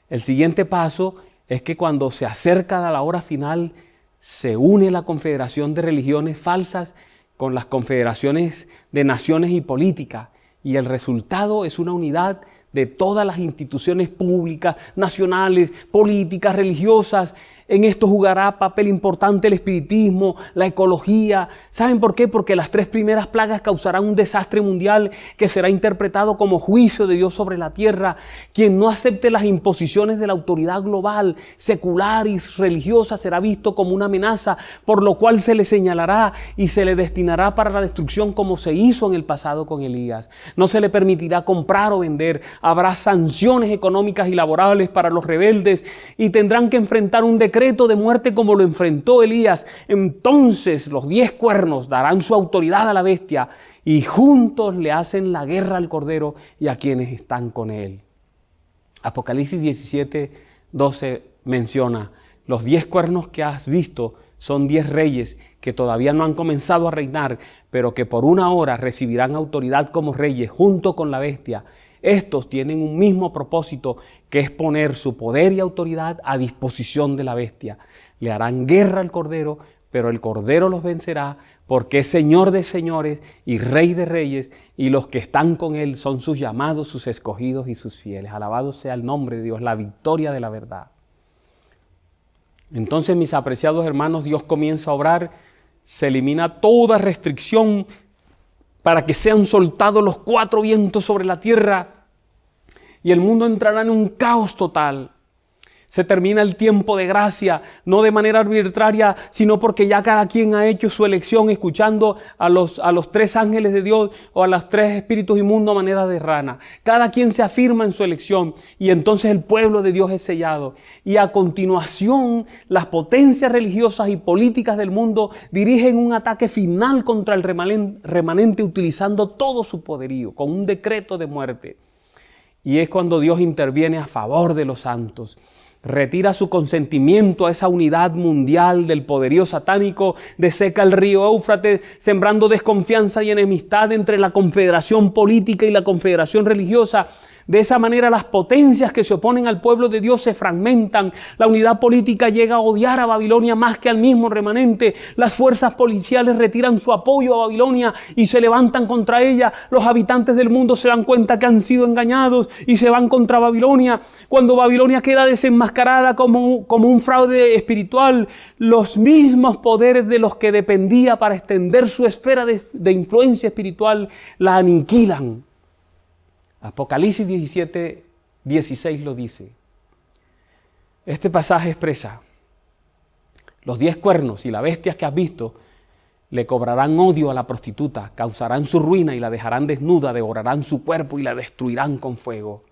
El siguiente paso es que cuando se acerca a la hora final, se une la confederación de religiones falsas con las confederaciones de naciones y políticas. Y el resultado es una unidad de todas las instituciones públicas, nacionales, políticas, religiosas. En esto jugará papel importante el espiritismo, la ecología. ¿Saben por qué? Porque las tres primeras plagas causarán un desastre mundial que será interpretado como juicio de Dios sobre la tierra. Quien no acepte las imposiciones de la autoridad global, secular y religiosa será visto como una amenaza, por lo cual se le señalará y se le destinará para la destrucción, como se hizo en el pasado con Elías. No se le permitirá comprar o vender. Habrá sanciones económicas y laborales para los rebeldes y tendrán que enfrentar un decreto de muerte como lo enfrentó Elías. Entonces los 10 cuernos darán su autoridad a la bestia y juntos le hacen la guerra al Cordero y a quienes están con él. Apocalipsis 17:12 menciona: los 10 cuernos que has visto son 10 reyes que todavía no han comenzado a reinar, pero que por una hora recibirán autoridad como reyes junto con la bestia. Estos tienen un mismo propósito, que es poner su poder y autoridad a disposición de la bestia. Le harán guerra al Cordero, pero el Cordero los vencerá, porque es Señor de señores y Rey de reyes, y los que están con Él son sus llamados, sus escogidos y sus fieles. Alabado sea el nombre de Dios, la victoria de la verdad. Entonces, mis apreciados hermanos, Dios comienza a obrar, se elimina toda restricción para que sean soltados los 4 vientos sobre la tierra y el mundo entrará en un caos total. Se termina el tiempo de gracia, no de manera arbitraria, sino porque ya cada quien ha hecho su elección escuchando a los 3 ángeles de Dios o a los 3 espíritus inmundos a manera de rana. Cada quien se afirma en su elección y entonces el pueblo de Dios es sellado. Y a continuación, las potencias religiosas y políticas del mundo dirigen un ataque final contra el remanente utilizando todo su poderío, con un decreto de muerte. Y es cuando Dios interviene a favor de los santos. Retira su consentimiento a esa unidad mundial del poderío satánico, deseca el río Éufrates, sembrando desconfianza y enemistad entre la confederación política y la confederación religiosa. De esa manera las potencias que se oponen al pueblo de Dios se fragmentan. La unidad política llega a odiar a Babilonia más que al mismo remanente. Las fuerzas policiales retiran su apoyo a Babilonia y se levantan contra ella. Los habitantes del mundo se dan cuenta que han sido engañados y se van contra Babilonia. Cuando Babilonia queda desenmascarada como un fraude espiritual, los mismos poderes de los que dependía para extender su esfera de influencia espiritual la aniquilan. Apocalipsis 17:16 lo dice. Este pasaje expresa: los 10 cuernos y las bestias que has visto le cobrarán odio a la prostituta, causarán su ruina y la dejarán desnuda, devorarán su cuerpo y la destruirán con fuego.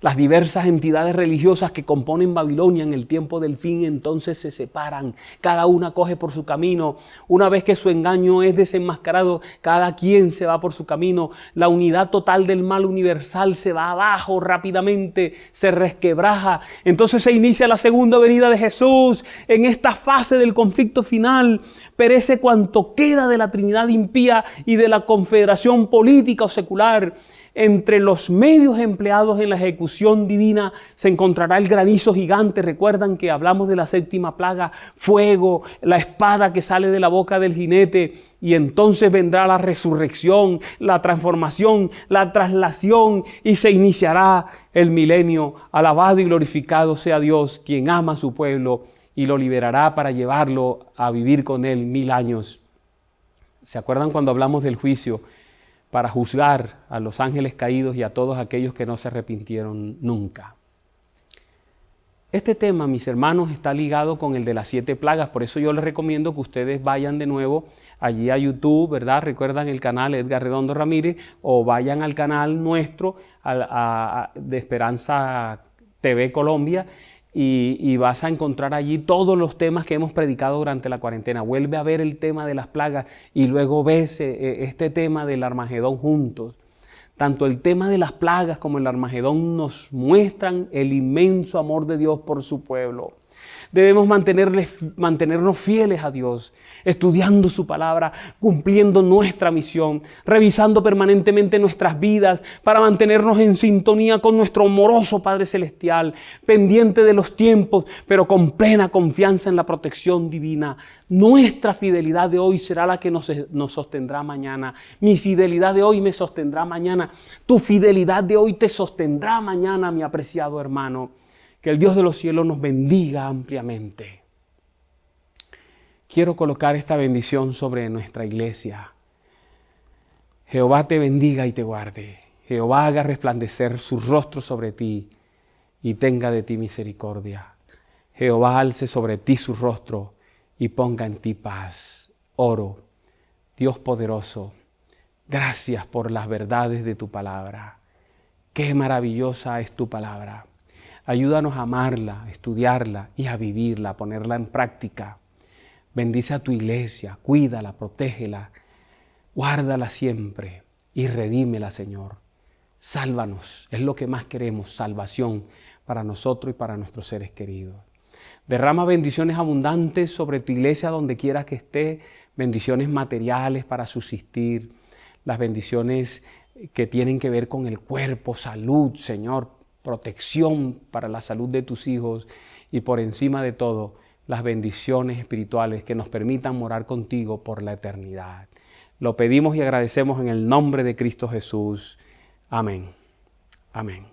Las diversas entidades religiosas que componen Babilonia en el tiempo del fin entonces se separan. Cada una coge por su camino. Una vez que su engaño es desenmascarado, cada quien se va por su camino. La unidad total del mal universal se va abajo rápidamente, se resquebraja. Entonces se inicia la segunda venida de Jesús. En esta fase del conflicto final perece cuanto queda de la Trinidad impía y de la confederación política o secular. Entre los medios empleados en la ejecución divina se encontrará el granizo gigante. Recuerdan que hablamos de la 7ª plaga, fuego, la espada que sale de la boca del jinete. Y entonces vendrá la resurrección, la transformación, la traslación y se iniciará el milenio. Alabado y glorificado sea Dios, quien ama a su pueblo y lo liberará para llevarlo a vivir con él 1000 años. ¿Se acuerdan cuando hablamos del juicio? Para juzgar a los ángeles caídos y a todos aquellos que no se arrepintieron nunca. Este tema, mis hermanos, está ligado con el de las 7 plagas. Por eso yo les recomiendo que ustedes vayan de nuevo allí a YouTube, ¿verdad? Recuerdan el canal Edgar Redondo Ramírez, o vayan al canal nuestro de Esperanza TV Colombia, y vas a encontrar allí todos los temas que hemos predicado durante la cuarentena. Vuelve a ver el tema de las plagas y luego ves este tema del Armagedón juntos. Tanto el tema de las plagas como el Armagedón nos muestran el inmenso amor de Dios por su pueblo. Debemos mantenernos fieles a Dios, estudiando su palabra, cumpliendo nuestra misión, revisando permanentemente nuestras vidas para mantenernos en sintonía con nuestro amoroso Padre Celestial, pendiente de los tiempos, pero con plena confianza en la protección divina. Nuestra fidelidad de hoy será la que nos sostendrá mañana. Mi fidelidad de hoy me sostendrá mañana. Tu fidelidad de hoy te sostendrá mañana, mi apreciado hermano. Que el Dios de los cielos nos bendiga ampliamente. Quiero colocar esta bendición sobre nuestra iglesia. Jehová te bendiga y te guarde. Jehová haga resplandecer su rostro sobre ti y tenga de ti misericordia. Jehová alce sobre ti su rostro y ponga en ti paz. Oro, Dios poderoso, gracias por las verdades de tu palabra. Qué maravillosa es tu palabra. Ayúdanos a amarla, a estudiarla y a vivirla, a ponerla en práctica. Bendice a tu iglesia, cuídala, protégela, guárdala siempre y redímela, Señor. Sálvanos, es lo que más queremos, salvación para nosotros y para nuestros seres queridos. Derrama bendiciones abundantes sobre tu iglesia donde quiera que esté, bendiciones materiales para subsistir, las bendiciones que tienen que ver con el cuerpo, salud, Señor, protección para la salud de tus hijos y por encima de todo, las bendiciones espirituales que nos permitan morar contigo por la eternidad. Lo pedimos y agradecemos en el nombre de Cristo Jesús. Amén. Amén.